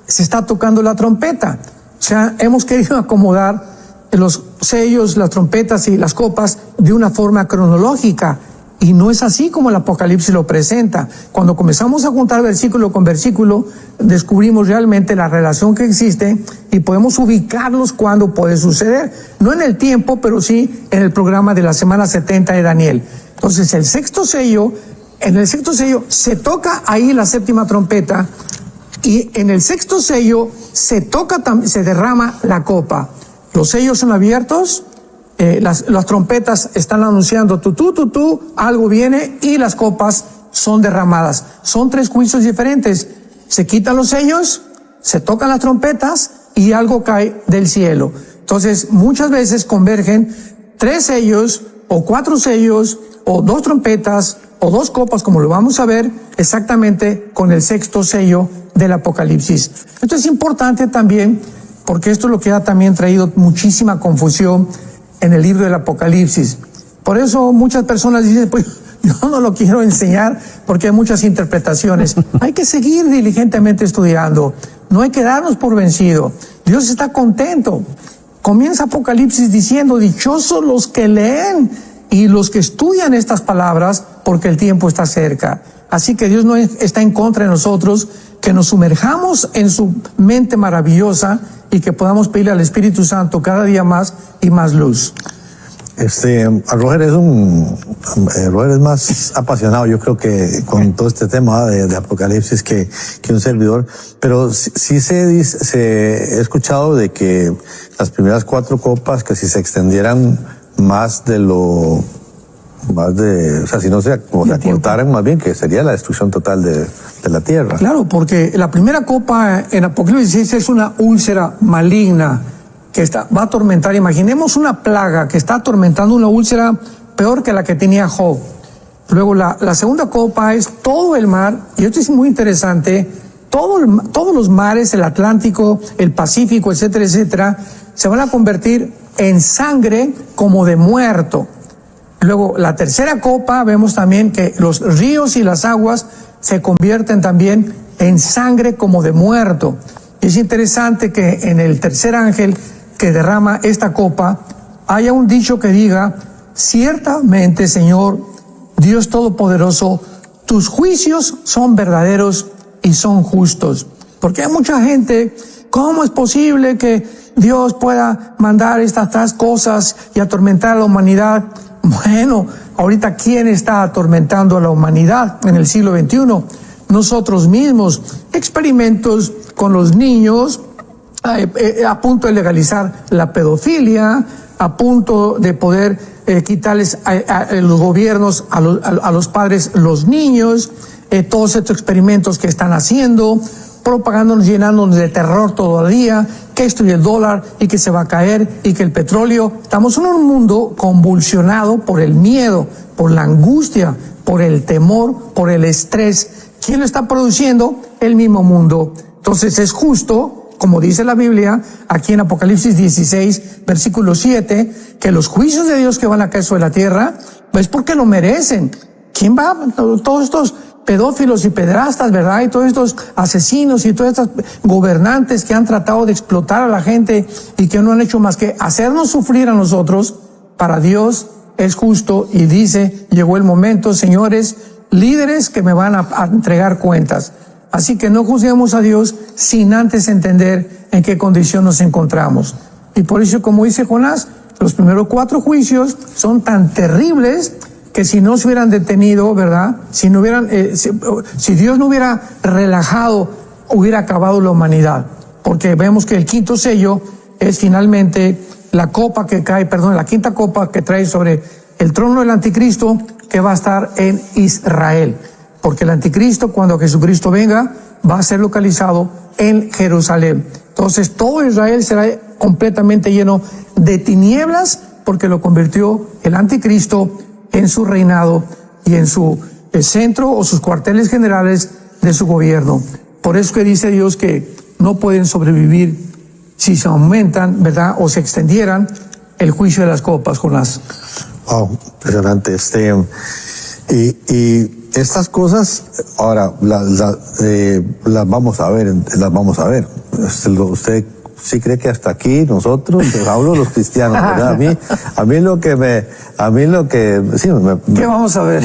se está tocando la trompeta. O sea, hemos querido acomodar los sellos, las trompetas y las copas de una forma cronológica. Y no es así como el Apocalipsis lo presenta. Cuando comenzamos a juntar versículo con versículo, descubrimos realmente la relación que existe y podemos ubicarlos cuando puede suceder. No en el tiempo, pero sí en el programa de la semana 70 de Daniel. Entonces, en el sexto sello se toca ahí la séptima trompeta y en el sexto sello se derrama la copa. Los sellos son abiertos. Las trompetas están anunciando algo viene y las copas son derramadas. Son 3 juicios diferentes. Se quitan los sellos, se tocan las trompetas y algo cae del cielo. Entonces, muchas veces convergen 3 sellos o 4 sellos o 2 trompetas o 2 copas, como lo vamos a ver exactamente con el sexto sello del Apocalipsis. Esto es importante también porque esto es lo que ha también traído muchísima confusión en el libro del Apocalipsis. Por eso muchas personas dicen, pues yo no lo quiero enseñar porque hay muchas interpretaciones. Hay que seguir diligentemente estudiando. No hay que darnos por vencido. Dios está contento. Comienza Apocalipsis diciendo, dichosos los que leen y los que estudian estas palabras porque el tiempo está cerca. Así que Dios no está en contra de nosotros, que nos sumerjamos en su mente maravillosa y que podamos pedirle al Espíritu Santo cada día más y más luz. Roger es más apasionado, yo creo, que con todo este tema de Apocalipsis que un servidor, pero sí he escuchado de que las primeras 4 copas, que si se extendieran o sea, si no se acortaran, más bien que sería la destrucción total de la tierra. Claro, porque la primera copa en Apocalipsis 16 es una úlcera maligna que va a atormentar. Imaginemos una plaga que está atormentando una úlcera peor que la que tenía Job. Luego la segunda copa es todo el mar, y esto es muy interesante, todos los mares, el Atlántico, el Pacífico, etcétera, etcétera, se van a convertir en sangre como de muerto. Luego, la tercera copa, vemos también que los ríos y las aguas se convierten también en sangre como de muerto. Es interesante que en el tercer ángel que derrama esta copa, haya un dicho que diga: ciertamente, Señor, Dios Todopoderoso, tus juicios son verdaderos y son justos. Porque hay mucha gente, ¿cómo es posible que Dios pueda mandar estas cosas y atormentar a la humanidad? Bueno, ahorita ¿quién está atormentando a la humanidad en el siglo XXI? Nosotros mismos. Experimentos con los niños, a punto de legalizar la pedofilia, a punto de poder quitarles a los gobiernos, a los padres, los niños, todos estos experimentos que están haciendo, propagándonos, llenándonos de terror todo el día, que esto y el dólar, y que se va a caer, y que el petróleo. Estamos en un mundo convulsionado por el miedo, por la angustia, por el temor, por el estrés. ¿Quién lo está produciendo? El mismo mundo. Entonces es justo, como dice la Biblia, aquí en Apocalipsis 16, versículo 7, que los juicios de Dios que van a caer sobre la tierra, es porque lo merecen. ¿Quién va? Todos estos pedófilos y pederastas, ¿verdad? Y todos estos asesinos y todos estos gobernantes que han tratado de explotar a la gente y que no han hecho más que hacernos sufrir a nosotros. Para Dios es justo y dice: llegó el momento, señores, líderes que me van a entregar cuentas. Así que no juzguemos a Dios sin antes entender en qué condición nos encontramos. Y por eso, como dice Jonás, los primeros 4 juicios son tan terribles que si no se hubieran detenido, ¿verdad? Si no hubieran, si Dios no hubiera relajado, hubiera acabado la humanidad. Porque vemos que el quinto sello es finalmente la copa que cae, la quinta copa que trae sobre el trono del anticristo, que va a estar en Israel. Porque el anticristo, cuando Jesucristo venga, va a ser localizado en Jerusalén. Entonces todo Israel será completamente lleno de tinieblas, porque lo convirtió el anticristo en su reinado y en su centro o sus cuarteles generales de su gobierno. Por eso que dice Dios que no pueden sobrevivir si se aumentan, ¿verdad? O se extendieran el juicio de las copas, Jonás. Wow, impresionante. Y estas cosas, ahora, las vamos a ver, Usted sí cree que hasta aquí nosotros, hablo los cristianos, ¿verdad? A mí lo que sí, ¿qué vamos a ver?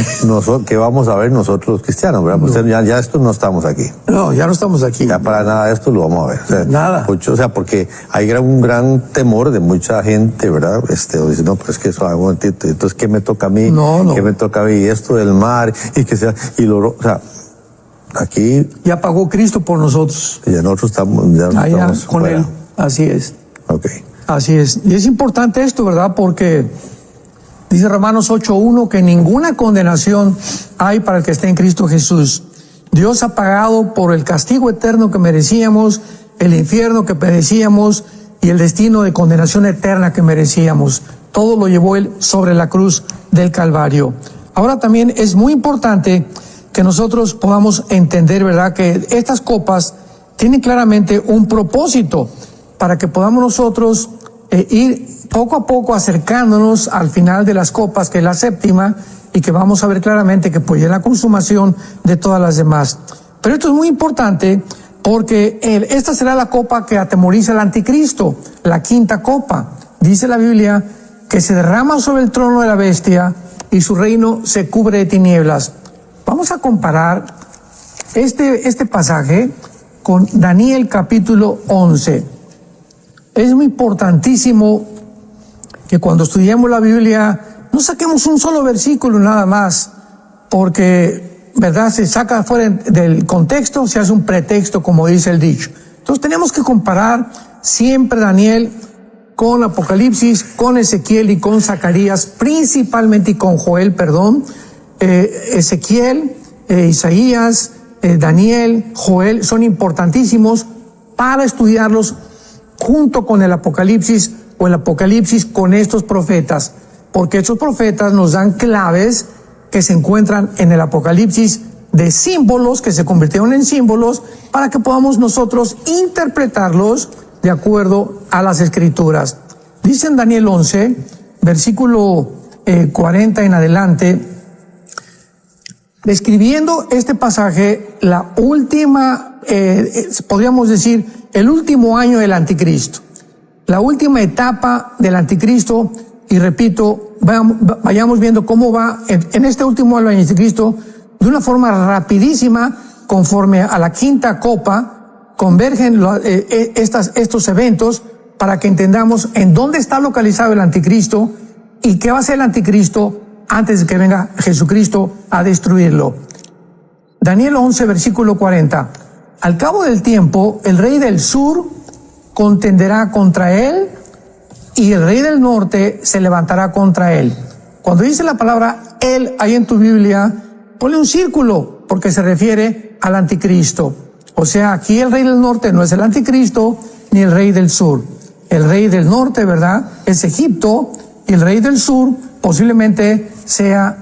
¿Qué vamos a ver nosotros los cristianos, verdad? Pues ya esto no estamos aquí. No, ya no estamos aquí. Ya para nada de esto lo vamos a ver. O sea, nada. Porque hay un gran temor de mucha gente, ¿verdad? Dice, no, pero es que eso, un momentito, entonces, ¿qué me toca a mí? No. ¿Qué me toca a mí? Esto del mar, y que sea, o sea, aquí. Ya pagó Cristo por nosotros. Y nosotros estamos con fuera. Él. Así es. Ok. Así es. Y es importante esto, ¿verdad? Porque dice Romanos 8:1 que ninguna condenación hay para el que esté en Cristo Jesús. Dios ha pagado por el castigo eterno que merecíamos, el infierno que merecíamos y el destino de condenación eterna que merecíamos. Todo lo llevó Él sobre la cruz del Calvario. Ahora también es muy importante que nosotros podamos entender, ¿verdad?, que estas copas tienen claramente un propósito para que podamos nosotros ir poco a poco acercándonos al final de las copas, que es la séptima, y que vamos a ver claramente que pues ya es la consumación de todas las demás. Pero esto es muy importante porque esta será la copa que atemoriza al anticristo, la quinta copa. Dice la Biblia que se derrama sobre el trono de la bestia y su reino se cubre de tinieblas. Vamos a comparar este pasaje con Daniel capítulo 11. Es muy importantísimo que cuando estudiemos la Biblia no saquemos un solo versículo nada más, porque, ¿verdad?, se saca fuera del contexto, se hace un pretexto, como dice el dicho. Entonces tenemos que comparar siempre Daniel con Apocalipsis, con Ezequiel y con Zacarías, principalmente, y con Joel, Ezequiel, Isaías, Daniel, Joel, son importantísimos para estudiarlos junto con el Apocalipsis, o el Apocalipsis con estos profetas, porque estos profetas nos dan claves que se encuentran en el Apocalipsis de símbolos que se convirtieron en símbolos para que podamos nosotros interpretarlos de acuerdo a las Escrituras. Dice en Daniel 11, versículo 40 en adelante, describiendo este pasaje, la última, podríamos decir, el último año del anticristo, la última etapa del anticristo, y repito, vayamos viendo cómo va en este último año del anticristo, de una forma rapidísima, conforme a la quinta copa, convergen estos eventos para que entendamos en dónde está localizado el anticristo y qué va a hacer el anticristo antes de que venga Jesucristo a destruirlo. Daniel 11, versículo 40. Al cabo del tiempo, el rey del sur contenderá contra él y el rey del norte se levantará contra él. Cuando dice la palabra él ahí en tu Biblia, ponle un círculo porque se refiere al anticristo. O sea, aquí el rey del norte no es el anticristo ni el rey del sur. El rey del norte, ¿verdad?, es Egipto, y el rey del sur posiblemente sea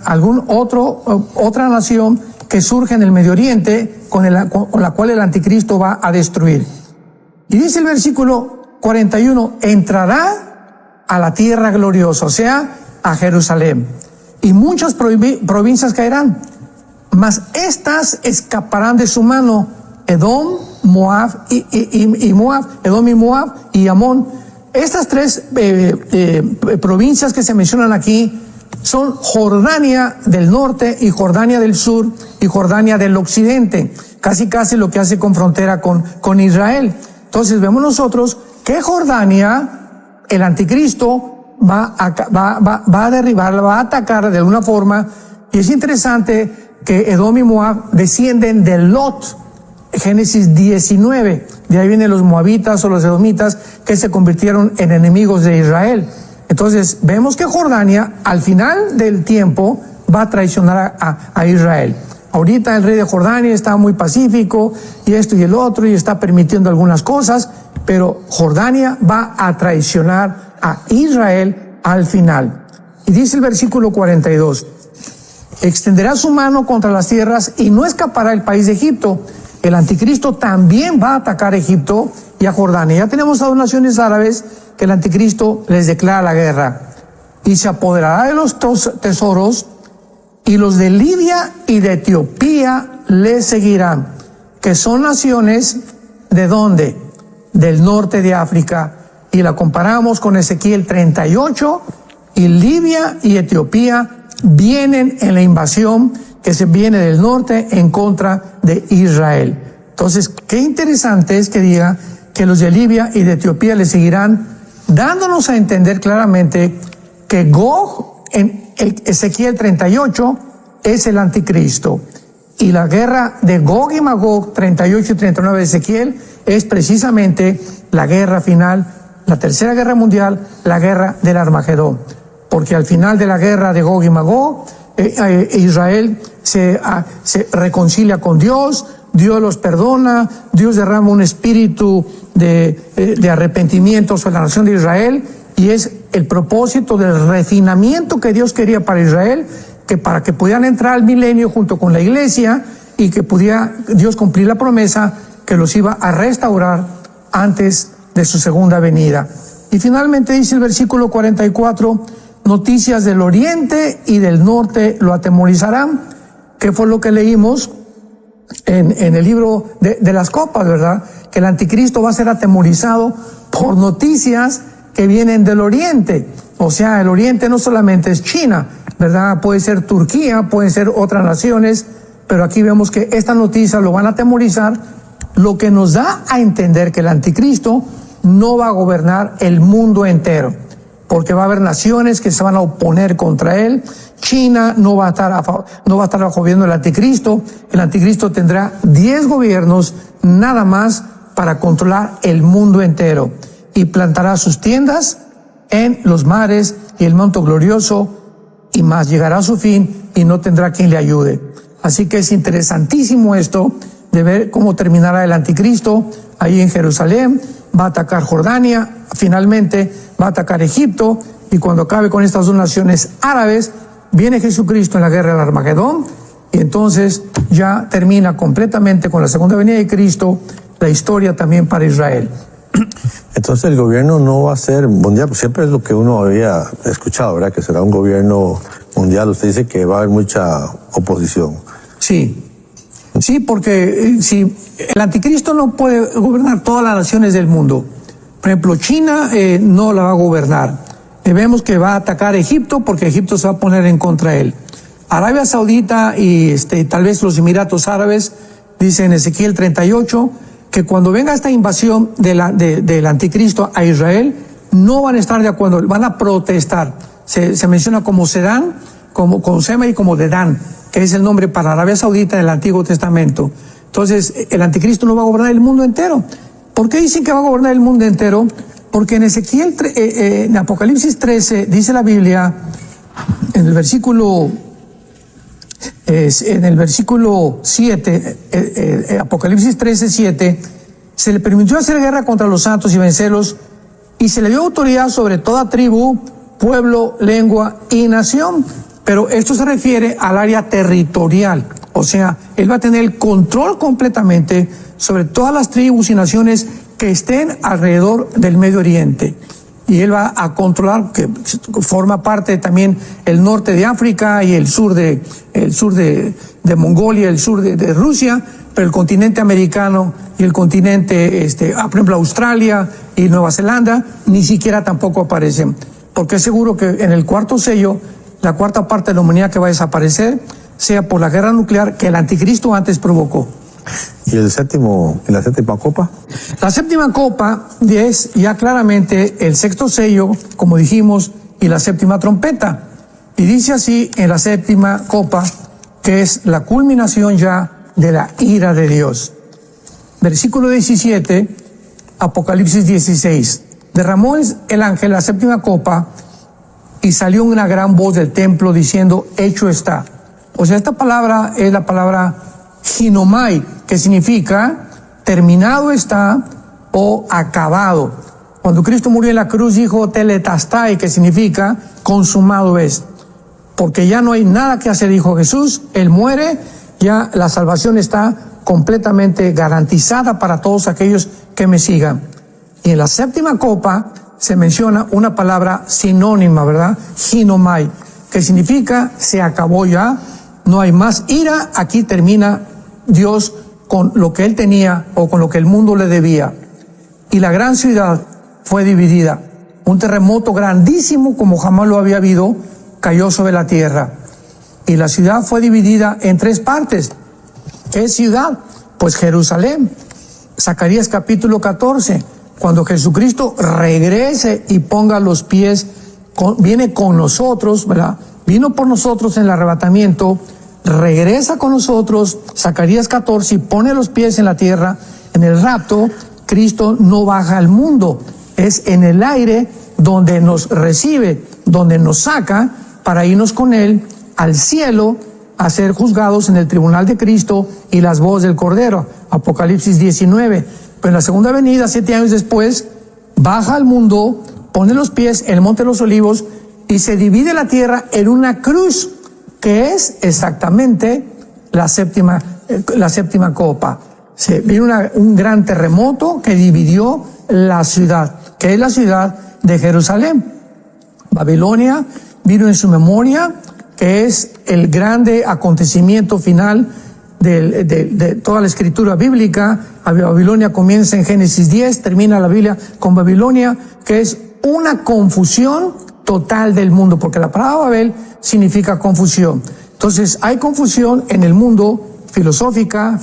otra nación que surge en el Medio Oriente con la cual el anticristo va a destruir. Y dice el versículo 41, entrará a la tierra gloriosa, o sea, a Jerusalén, y muchas provincias caerán, mas estas escaparán de su mano: Edom, Moab y Moab, Edom y Moab y Amón. Estas tres provincias que se mencionan aquí son Jordania del norte y Jordania del sur y Jordania del occidente, casi lo que hace con frontera con Israel. Entonces vemos nosotros que Jordania, el anticristo va a derribar, va a atacar de alguna forma, y es interesante que Edom y Moab descienden de Lot, Génesis 19, de ahí vienen los moabitas o los edomitas que se convirtieron en enemigos de Israel. Entonces vemos que Jordania al final del tiempo va a traicionar a Israel. Ahorita el rey de Jordania está muy pacífico y esto y el otro y está permitiendo algunas cosas, pero Jordania va a traicionar a Israel al final. Y dice el versículo 42, extenderá su mano contra las tierras y no escapará el país de Egipto. El anticristo también va a atacar a Egipto y a Jordania. Ya tenemos a dos naciones árabes que el anticristo les declara la guerra. Y se apoderará de los tesoros, y los de Libia y de Etiopía le seguirán, que son naciones ¿de dónde? Del norte de África. Y la comparamos con Ezequiel 38, y Libia y Etiopía vienen en la invasión que se viene del norte en contra de Israel. Entonces, qué interesante es que diga que los de Libia y de Etiopía le seguirán, dándonos a entender claramente que Gog en Ezequiel 38 es el anticristo. Y la guerra de Gog y Magog, 38 y 39 de Ezequiel, es precisamente la guerra final, la tercera guerra mundial, la guerra del Armagedón. Porque al final de la guerra de Gog y Magog, Israel se reconcilia con Dios, Dios los perdona, Dios derrama un espíritu de arrepentimiento sobre la nación de Israel, y es el propósito del refinamiento que Dios quería para Israel, que para que pudieran entrar al milenio junto con la iglesia y que pudiera Dios cumplir la promesa que los iba a restaurar antes de su segunda venida. Y finalmente dice el versículo 44, noticias del oriente y del norte lo atemorizarán, que fue lo que leímos en el libro de las copas, ¿verdad? Que el anticristo va a ser atemorizado por noticias que vienen del oriente. O sea, el oriente no solamente es China, ¿verdad? Puede ser Turquía, pueden ser otras naciones, pero aquí vemos que esta noticia lo van a atemorizar, lo que nos da a entender que el anticristo no va a gobernar el mundo entero, porque va a haber naciones que se van a oponer contra él. China no va a estar bajo gobierno del anticristo. El anticristo tendrá 10 gobiernos nada más para controlar el mundo entero, y plantará sus tiendas en los mares y el monte glorioso, y más llegará a su fin y no tendrá quien le ayude. Así que es interesantísimo esto de ver cómo terminará el anticristo ahí en Jerusalén. Va a atacar Jordania, finalmente va a atacar Egipto, y cuando acabe con estas dos naciones árabes, viene Jesucristo en la guerra del Armagedón, y entonces ya termina completamente con la segunda venida de Cristo la historia también para Israel. Entonces el gobierno no va a ser mundial, pues siempre es lo que uno había escuchado, ¿verdad? Que será un gobierno mundial. Usted dice que va a haber mucha oposición. Sí, sí, porque si el anticristo no puede gobernar todas las naciones del mundo. Por ejemplo, China no la va a gobernar. Vemos que va a atacar a Egipto porque Egipto se va a poner en contra de él. Arabia Saudita y tal vez los Árabes, dice en Ezequiel 38, que cuando venga esta invasión del anticristo a Israel, no van a estar de acuerdo, van a protestar. Se menciona como Sedán, como Sema y como Dedán, que es el nombre para Arabia Saudita en el Antiguo Testamento. Entonces, el anticristo no va a gobernar el mundo entero. ¿Por qué dicen que va a gobernar el mundo entero? Porque en Ezequiel, en Apocalipsis 13, dice la Biblia, en el versículo 7, Apocalipsis 13, 7, se le permitió hacer guerra contra los santos y vencerlos, y se le dio autoridad sobre toda tribu, pueblo, lengua y nación. Pero esto se refiere al área territorial, o sea, él va a tener el control completamente sobre todas las tribus y naciones que estén alrededor del Medio Oriente. Y él va a controlar, que forma parte también el norte de África y el sur de Mongolia, el sur de Rusia, pero el continente americano y el continente, por ejemplo, Australia y Nueva Zelanda, ni siquiera tampoco aparecen. Porque es seguro que en el cuarto sello, la cuarta parte de la humanidad que va a desaparecer, sea por la guerra nuclear que el anticristo antes provocó. ¿Y la séptima copa? La séptima copa es ya claramente el sexto sello, como dijimos, y la séptima trompeta. Y dice así en la séptima copa, que es la culminación ya de la ira de Dios. Versículo 17, Apocalipsis 16. Derramó el ángel la séptima copa y salió una gran voz del templo diciendo, hecho está. O sea, esta palabra es la palabra ginomai, que significa terminado está o acabado. Cuando Cristo murió en la cruz dijo teletastai, que significa consumado es. Porque ya no hay nada que hacer, dijo Jesús. Él muere, ya la salvación está completamente garantizada para todos aquellos que me sigan. Y en la séptima copa se menciona una palabra sinónima, ¿verdad? Ginomai, que significa se acabó ya, no hay más ira, aquí termina Dios con lo que él tenía o con lo que el mundo le debía. Y la gran ciudad fue dividida. Un terremoto grandísimo como jamás lo había habido cayó sobre la tierra. Y la ciudad fue dividida en tres partes. ¿Qué ciudad? Pues Jerusalén. Zacarías capítulo 14. Cuando Jesucristo regrese y ponga los pies, viene con nosotros, ¿verdad? Vino por nosotros en el arrebatamiento, regresa con nosotros, Zacarías 14, y pone los pies en la tierra. En el rapto, Cristo no baja al mundo, es en el aire donde nos recibe, donde nos saca para irnos con Él al cielo a ser juzgados en el tribunal de Cristo y las voces del Cordero. Apocalipsis 19. Pero en la segunda venida, 7 años después, baja al mundo, pone los pies en el Monte de los Olivos y se divide la tierra en una cruz, que es exactamente la séptima copa. Se vino un gran terremoto que dividió la ciudad, que es la ciudad de Jerusalén. Babilonia vino en su memoria, que es el grande acontecimiento final de toda la escritura bíblica. Babilonia comienza en Génesis 10, termina la Biblia con Babilonia, que es una confusión total del mundo, porque la palabra Babel significa confusión. Entonces hay confusión en el mundo filosófica,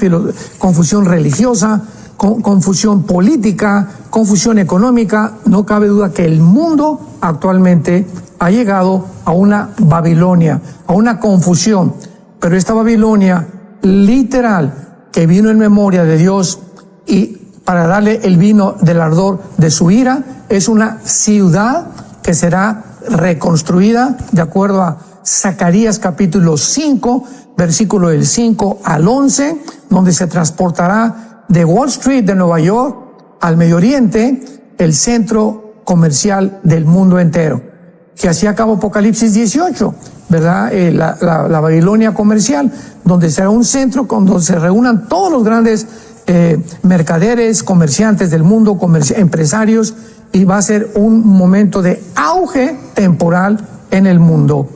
confusión religiosa, confusión política, confusión económica. No cabe duda que el mundo actualmente ha llegado a una Babilonia, a una confusión. Pero esta Babilonia literal, que vino en memoria de Dios y para darle el vino del ardor de su ira, es una ciudad que será reconstruida de acuerdo a Zacarías capítulo 5, versículo del 5 al 11, donde se transportará de Wall Street de Nueva York al Medio Oriente, el centro comercial del mundo entero. Que así acaba Apocalipsis 18. ¿verdad? La Babilonia comercial, donde será un centro donde se reúnan todos los grandes mercaderes, comerciantes del mundo, empresarios, y va a ser un momento de auge temporal en el mundo.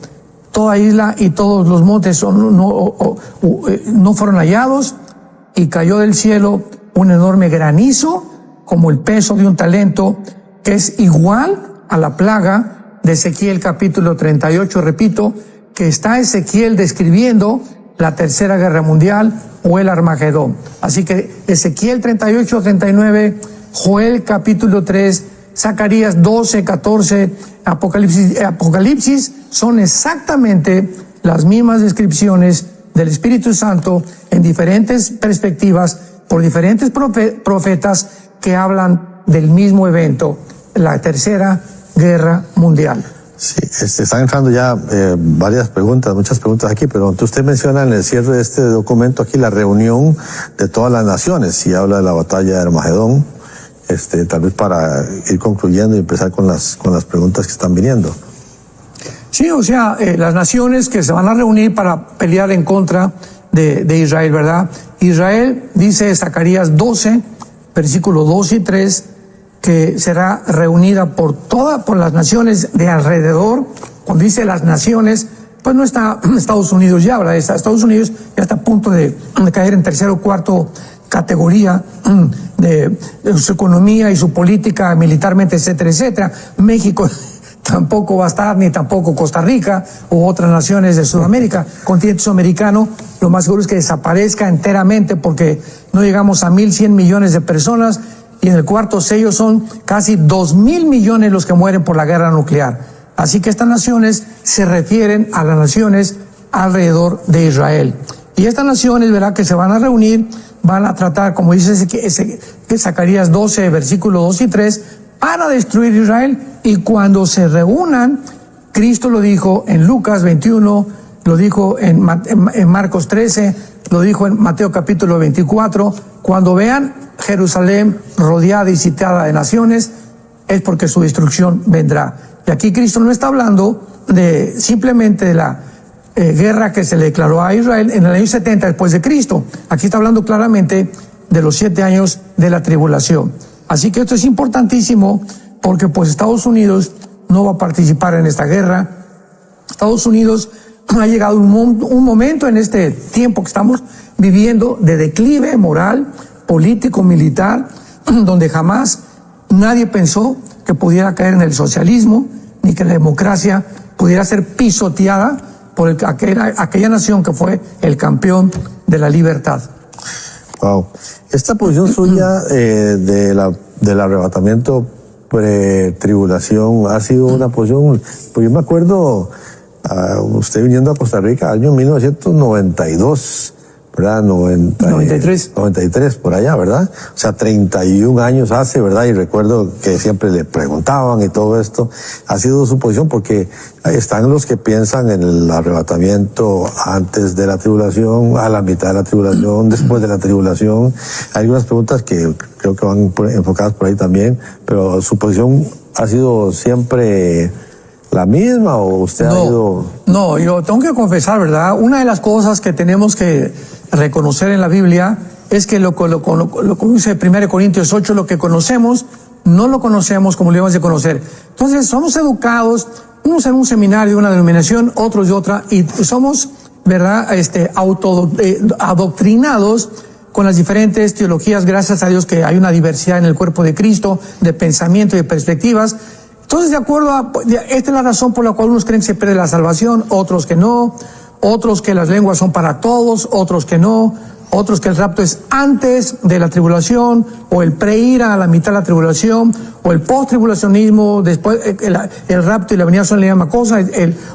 Toda isla y todos los montes no fueron hallados, y cayó del cielo un enorme granizo, como el peso de un talento, que es igual a la plaga de Ezequiel capítulo 38, repito, que está Ezequiel describiendo la Tercera Guerra Mundial o el Armagedón. Así que Ezequiel 38, 39, Joel capítulo 3, Zacarías 12, 14, Apocalipsis son exactamente las mismas descripciones del Espíritu Santo en diferentes perspectivas por diferentes profetas que hablan del mismo evento, la Tercera Guerra Mundial. Sí, están entrando ya varias preguntas, muchas preguntas aquí, pero usted menciona en el cierre de este documento aquí la reunión de todas las naciones y habla de la batalla de Armagedón, tal vez para ir concluyendo y empezar con las preguntas que están viniendo. Sí, o sea, las naciones que se van a reunir para pelear en contra de Israel, ¿verdad? Israel, dice Zacarías 12, versículos 2 y 3, que será reunida por las naciones de alrededor. Cuando dice las naciones, pues no está Estados Unidos ya, ¿verdad? Estados Unidos ya está a punto de caer en tercera o cuarta categoría de su economía y su política militarmente, etcétera, etcétera. México tampoco va a estar, ni tampoco Costa Rica u otras naciones de Sudamérica. Continente sudamericano, lo más seguro es que desaparezca enteramente, porque no llegamos a 1.100 millones de personas, y en el cuarto sello son casi 2.000 millones los que mueren por la guerra nuclear. Así que estas naciones se refieren a las naciones alrededor de Israel. Y estas naciones, ¿verdad?, que se van a reunir, van a tratar, como dice Zacarías 12, versículos 2 y 3, para destruir Israel. Y cuando se reúnan, Cristo lo dijo en Lucas 21, lo dijo en Marcos 13, lo dijo en Mateo capítulo 24, cuando vean Jerusalén rodeada y sitiada de naciones, es porque su destrucción vendrá. Y aquí Cristo no está hablando simplemente de la guerra que se le declaró a Israel en el año 70 después de Cristo. Aquí está hablando claramente de los 7 años de la tribulación. Así que esto es importantísimo, porque pues Estados Unidos no va a participar en esta guerra. Estados Unidos ha llegado un momento en este tiempo que estamos viviendo de declive moral, político, militar, donde jamás nadie pensó que pudiera caer en el socialismo, ni que la democracia pudiera ser pisoteada por aquella nación que fue el campeón de la libertad. Wow. Esta posición suya del arrebatamiento pre-tribulación ha sido una posición, pues yo me acuerdo usted viniendo a Costa Rica año 1992, ¿verdad? 93, por allá, ¿verdad? O sea, 31 años hace, ¿verdad? Y recuerdo que siempre le preguntaban y todo esto. Ha sido su posición, porque están los que piensan en el arrebatamiento antes de la tribulación, a la mitad de la tribulación, después de la tribulación. Hay algunas preguntas que creo que van enfocadas por ahí también, pero su posición ha sido siempre la misma, ¿o usted ha ido...? No, yo tengo que confesar, ¿verdad? Una de las cosas que tenemos que reconocer en la Biblia es que lo dice 1 Corintios 8, lo que conocemos, no lo conocemos como lo debemos de conocer. Entonces, somos educados, unos en un seminario de una denominación, otros de otra, y somos, ¿verdad?, adoctrinados con las diferentes teologías. Gracias a Dios que hay una diversidad en el cuerpo de Cristo, de pensamiento y de perspectivas. Entonces, esta es la razón por la cual unos creen que se pierde la salvación, otros que no, otros que las lenguas son para todos, otros que no, otros que el rapto es antes de la tribulación, o el pre-ira a la mitad de la tribulación, o el post-tribulacionismo, después el rapto y la venida son la misma cosa,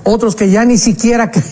otros que ya ni siquiera que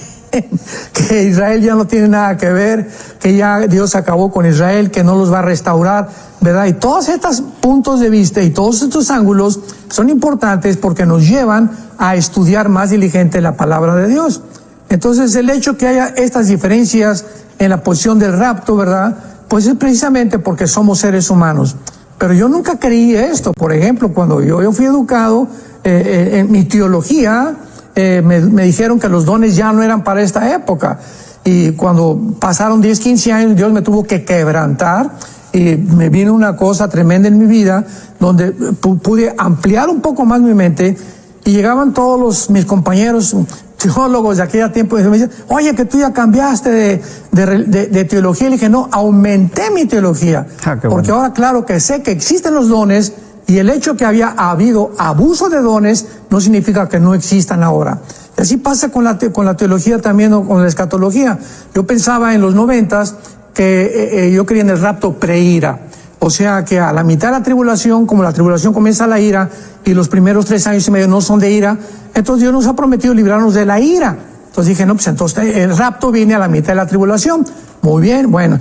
Israel ya no tiene nada que ver, que ya Dios acabó con Israel, que no los va a restaurar, ¿verdad? Y todos estos puntos de vista y todos estos ángulos son importantes porque nos llevan a estudiar más diligente la palabra de Dios. Entonces, el hecho que haya estas diferencias en la posición del rapto, ¿verdad?, pues es precisamente porque somos seres humanos. Pero yo nunca creí esto. Por ejemplo, cuando yo fui educado en mi teología, me dijeron que los dones ya no eran para esta época. Y cuando pasaron 10, 15 años, Dios me tuvo que quebrantar y me vino una cosa tremenda en mi vida donde pude ampliar un poco más mi mente y llegaban todos mis compañeros teólogos de aquella tiempo y me decían, oye, que tú ya cambiaste de teología. Y le dije, no, aumenté mi teología. Porque ahora claro que sé que existen los dones y el hecho que había habido abuso de dones no significa que no existan ahora. Y así pasa con la teología también o con la escatología. Yo pensaba en los 90s que yo creía en el rapto pre-ira. O sea que a la mitad de la tribulación, como la tribulación comienza la ira y los primeros 3 años y medio no son de ira, entonces Dios nos ha prometido librarnos de la ira. Entonces dije, no, pues entonces el rapto viene a la mitad de la tribulación. Muy bien, bueno,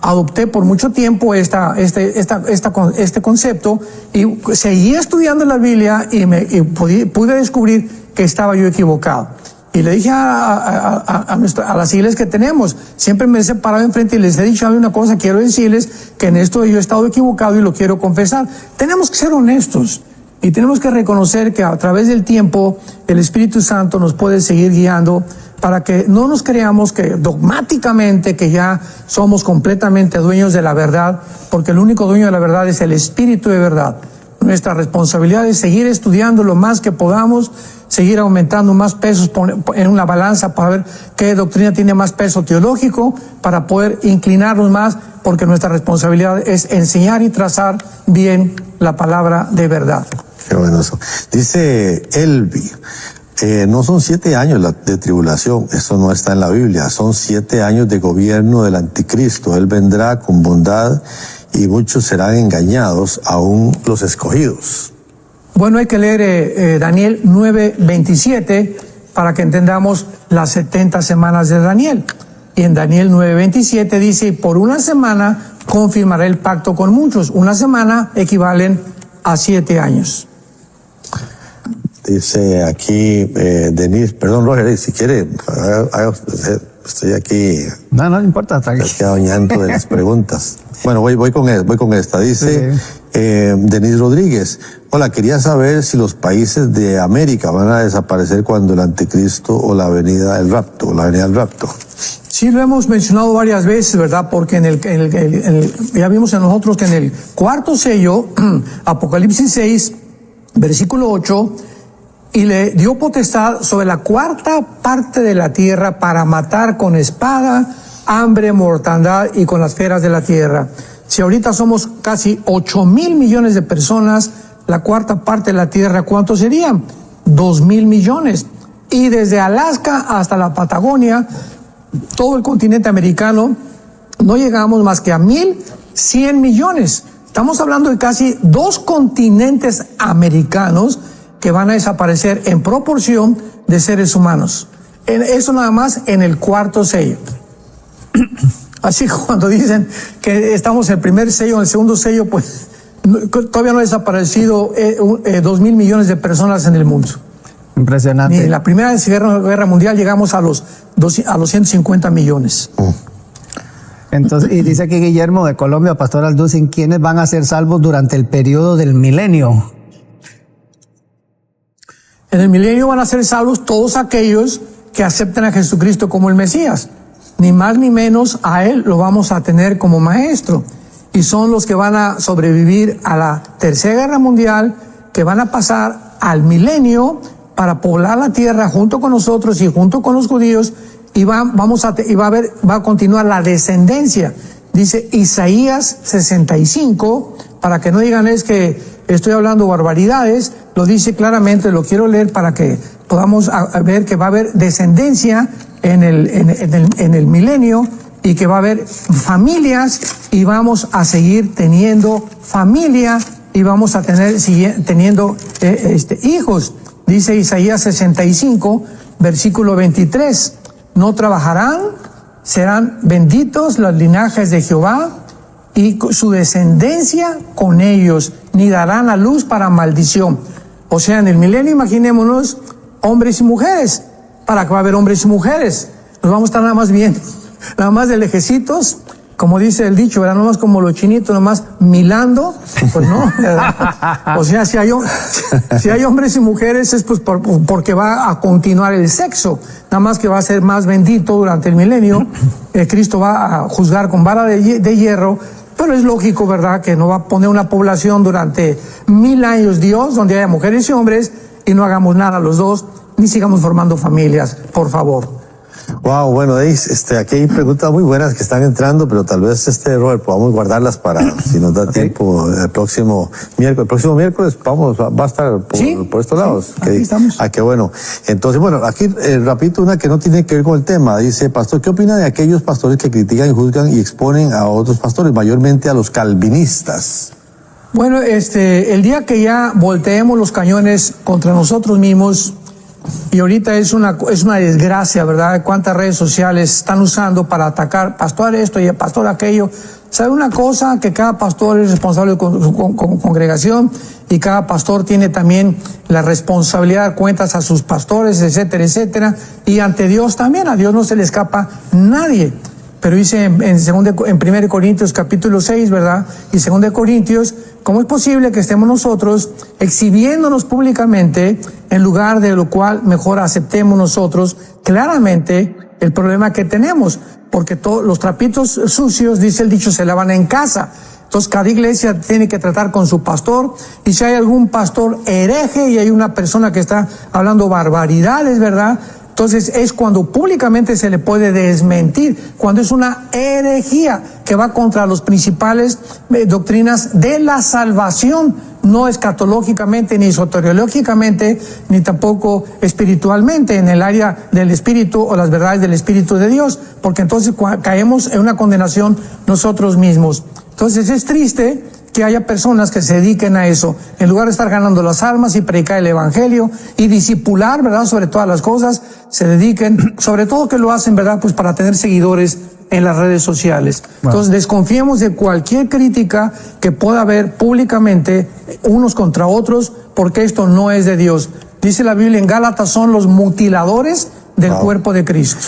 adopté por mucho tiempo este concepto y seguí estudiando la Biblia y pude descubrir que estaba yo equivocado. Y le dije a las iglesias que tenemos, siempre me he separado enfrente y les he dicho, a mí una cosa, quiero decirles que en esto yo he estado equivocado y lo quiero confesar. Tenemos que ser honestos y tenemos que reconocer que a través del tiempo el Espíritu Santo nos puede seguir guiando para que no nos creamos que dogmáticamente que ya somos completamente dueños de la verdad, porque el único dueño de la verdad es el Espíritu de verdad. Nuestra responsabilidad es seguir estudiando lo más que podamos, seguir aumentando más pesos en una balanza para ver qué doctrina tiene más peso teológico, para poder inclinarnos más, porque nuestra responsabilidad es enseñar y trazar bien la palabra de verdad. Qué bueno eso. Dice Elvi, no son 7 años de tribulación, eso no está en la Biblia, son 7 años de gobierno del anticristo. Él vendrá con bondad y muchos serán engañados, aún los escogidos. Bueno, hay que leer Daniel 9:27 para que entendamos las 70 semanas de Daniel. Y en Daniel 9:27 dice, por una semana confirmará el pacto con muchos. Una semana equivalen a 7 años. Dice aquí Denise, perdón Roger, si quiere, estoy aquí. No importa, tranquilo. Me he quedado ñanto de las preguntas. Bueno, voy con esta. Dice Denise Rodríguez, hola, quería saber si los países de América van a desaparecer cuando el anticristo o la venida del rapto. Sí, lo hemos mencionado varias veces, ¿verdad? Porque ya vimos en nosotros que en el cuarto sello, Apocalipsis 6, versículo 8, y le dio potestad sobre la cuarta parte de la tierra para matar con espada, hambre, mortandad y con las fieras de la tierra. Si ahorita somos casi 8,000 millones de personas, la cuarta parte de la tierra, ¿cuánto serían? 2,000 millones. Y desde Alaska hasta la Patagonia, todo el continente americano, no llegamos más que a 1,100 millones. Estamos hablando de casi 2 continentes americanos que van a desaparecer en proporción de seres humanos. Eso nada más en el cuarto sello. Así que cuando dicen que estamos en el primer sello, en el segundo sello, pues todavía no ha desaparecido 2,000 millones de personas en el mundo. Impresionante. Ni en la Primera Guerra Mundial llegamos a los 150 millones. Entonces, y dice aquí Guillermo de Colombia, Pastor Alducin, ¿quiénes van a ser salvos durante el periodo del milenio? En el milenio van a ser salvos todos aquellos que acepten a Jesucristo como el Mesías. Ni más ni menos a Él lo vamos a tener como maestro. Y son los que van a sobrevivir a la Tercera Guerra Mundial, que van a pasar al milenio para poblar la tierra junto con nosotros y junto con los judíos, y va a continuar la descendencia. Dice Isaías 65, para que no digan es que estoy hablando barbaridades, lo dice claramente, lo quiero leer para que podamos ver que va a haber descendencia en el milenio y que va a haber familias y vamos a seguir teniendo familia y vamos a teniendo hijos. Dice Isaías 65, versículo 23, no trabajarán, serán benditos los linajes de Jehová y su descendencia con ellos, ni darán a luz para maldición. O sea, en el milenio imaginémonos hombres y mujeres, para que va a haber hombres y mujeres. Nos vamos a estar nada más viendo, nada más de lejecitos, como dice el dicho, ¿verdad? Nomás como los chinitos, nomás milando, pues no, ¿verdad? O sea, si hay hombres y mujeres es pues porque va a continuar el sexo, nada más que va a ser más bendito durante el milenio. Cristo va a juzgar con vara de hierro, pero es lógico, ¿verdad?, que no va a poner una población durante 1000 años Dios, donde haya mujeres y hombres, y no hagamos nada los dos, ni sigamos formando familias, por favor. Wow, bueno, aquí hay preguntas muy buenas que están entrando, pero tal vez, Robert, podamos guardarlas para, si nos da tiempo, el próximo miércoles. El próximo miércoles va a estar por estos lados. Aquí estamos. Qué bueno. Entonces, bueno, aquí repito una que no tiene que ver con el tema. Dice, pastor, ¿qué opina de aquellos pastores que critican y juzgan y exponen a otros pastores, mayormente a los calvinistas? Bueno, el día que ya volteemos los cañones contra nosotros mismos, y ahorita es una desgracia, ¿verdad? Cuántas redes sociales están usando para atacar pastor esto y pastor aquello. ¿Sabe una cosa? Que cada pastor es responsable con su congregación, y cada pastor tiene también la responsabilidad de dar cuentas a sus pastores, etcétera, etcétera. Y ante Dios también, a Dios no se le escapa nadie. Pero dice en 1 Corintios capítulo 6, ¿verdad? Y 2 Corintios, ¿cómo es posible que estemos nosotros exhibiéndonos públicamente en lugar de lo cual mejor aceptemos nosotros claramente el problema que tenemos? Porque todos los trapitos sucios, dice el dicho, se lavan en casa. Entonces cada iglesia tiene que tratar con su pastor, y si hay algún pastor hereje y hay una persona que está hablando barbaridades, ¿verdad?, entonces es cuando públicamente se le puede desmentir, cuando es una herejía que va contra las principales doctrinas de la salvación, no escatológicamente, ni soteriológicamente, ni tampoco espiritualmente, en el área del espíritu o las verdades del Espíritu de Dios, porque entonces caemos en una condenación nosotros mismos. Entonces es triste que haya personas que se dediquen a eso, en lugar de estar ganando las almas y predicar el evangelio y discipular, ¿verdad?, sobre todas las cosas, se dediquen, sobre todo que lo hacen, ¿verdad?, pues para tener seguidores en las redes sociales. Wow. Entonces desconfiemos de cualquier crítica que pueda haber públicamente unos contra otros, porque esto no es de Dios. Dice la Biblia en Gálatas, son los mutiladores del cuerpo de Cristo.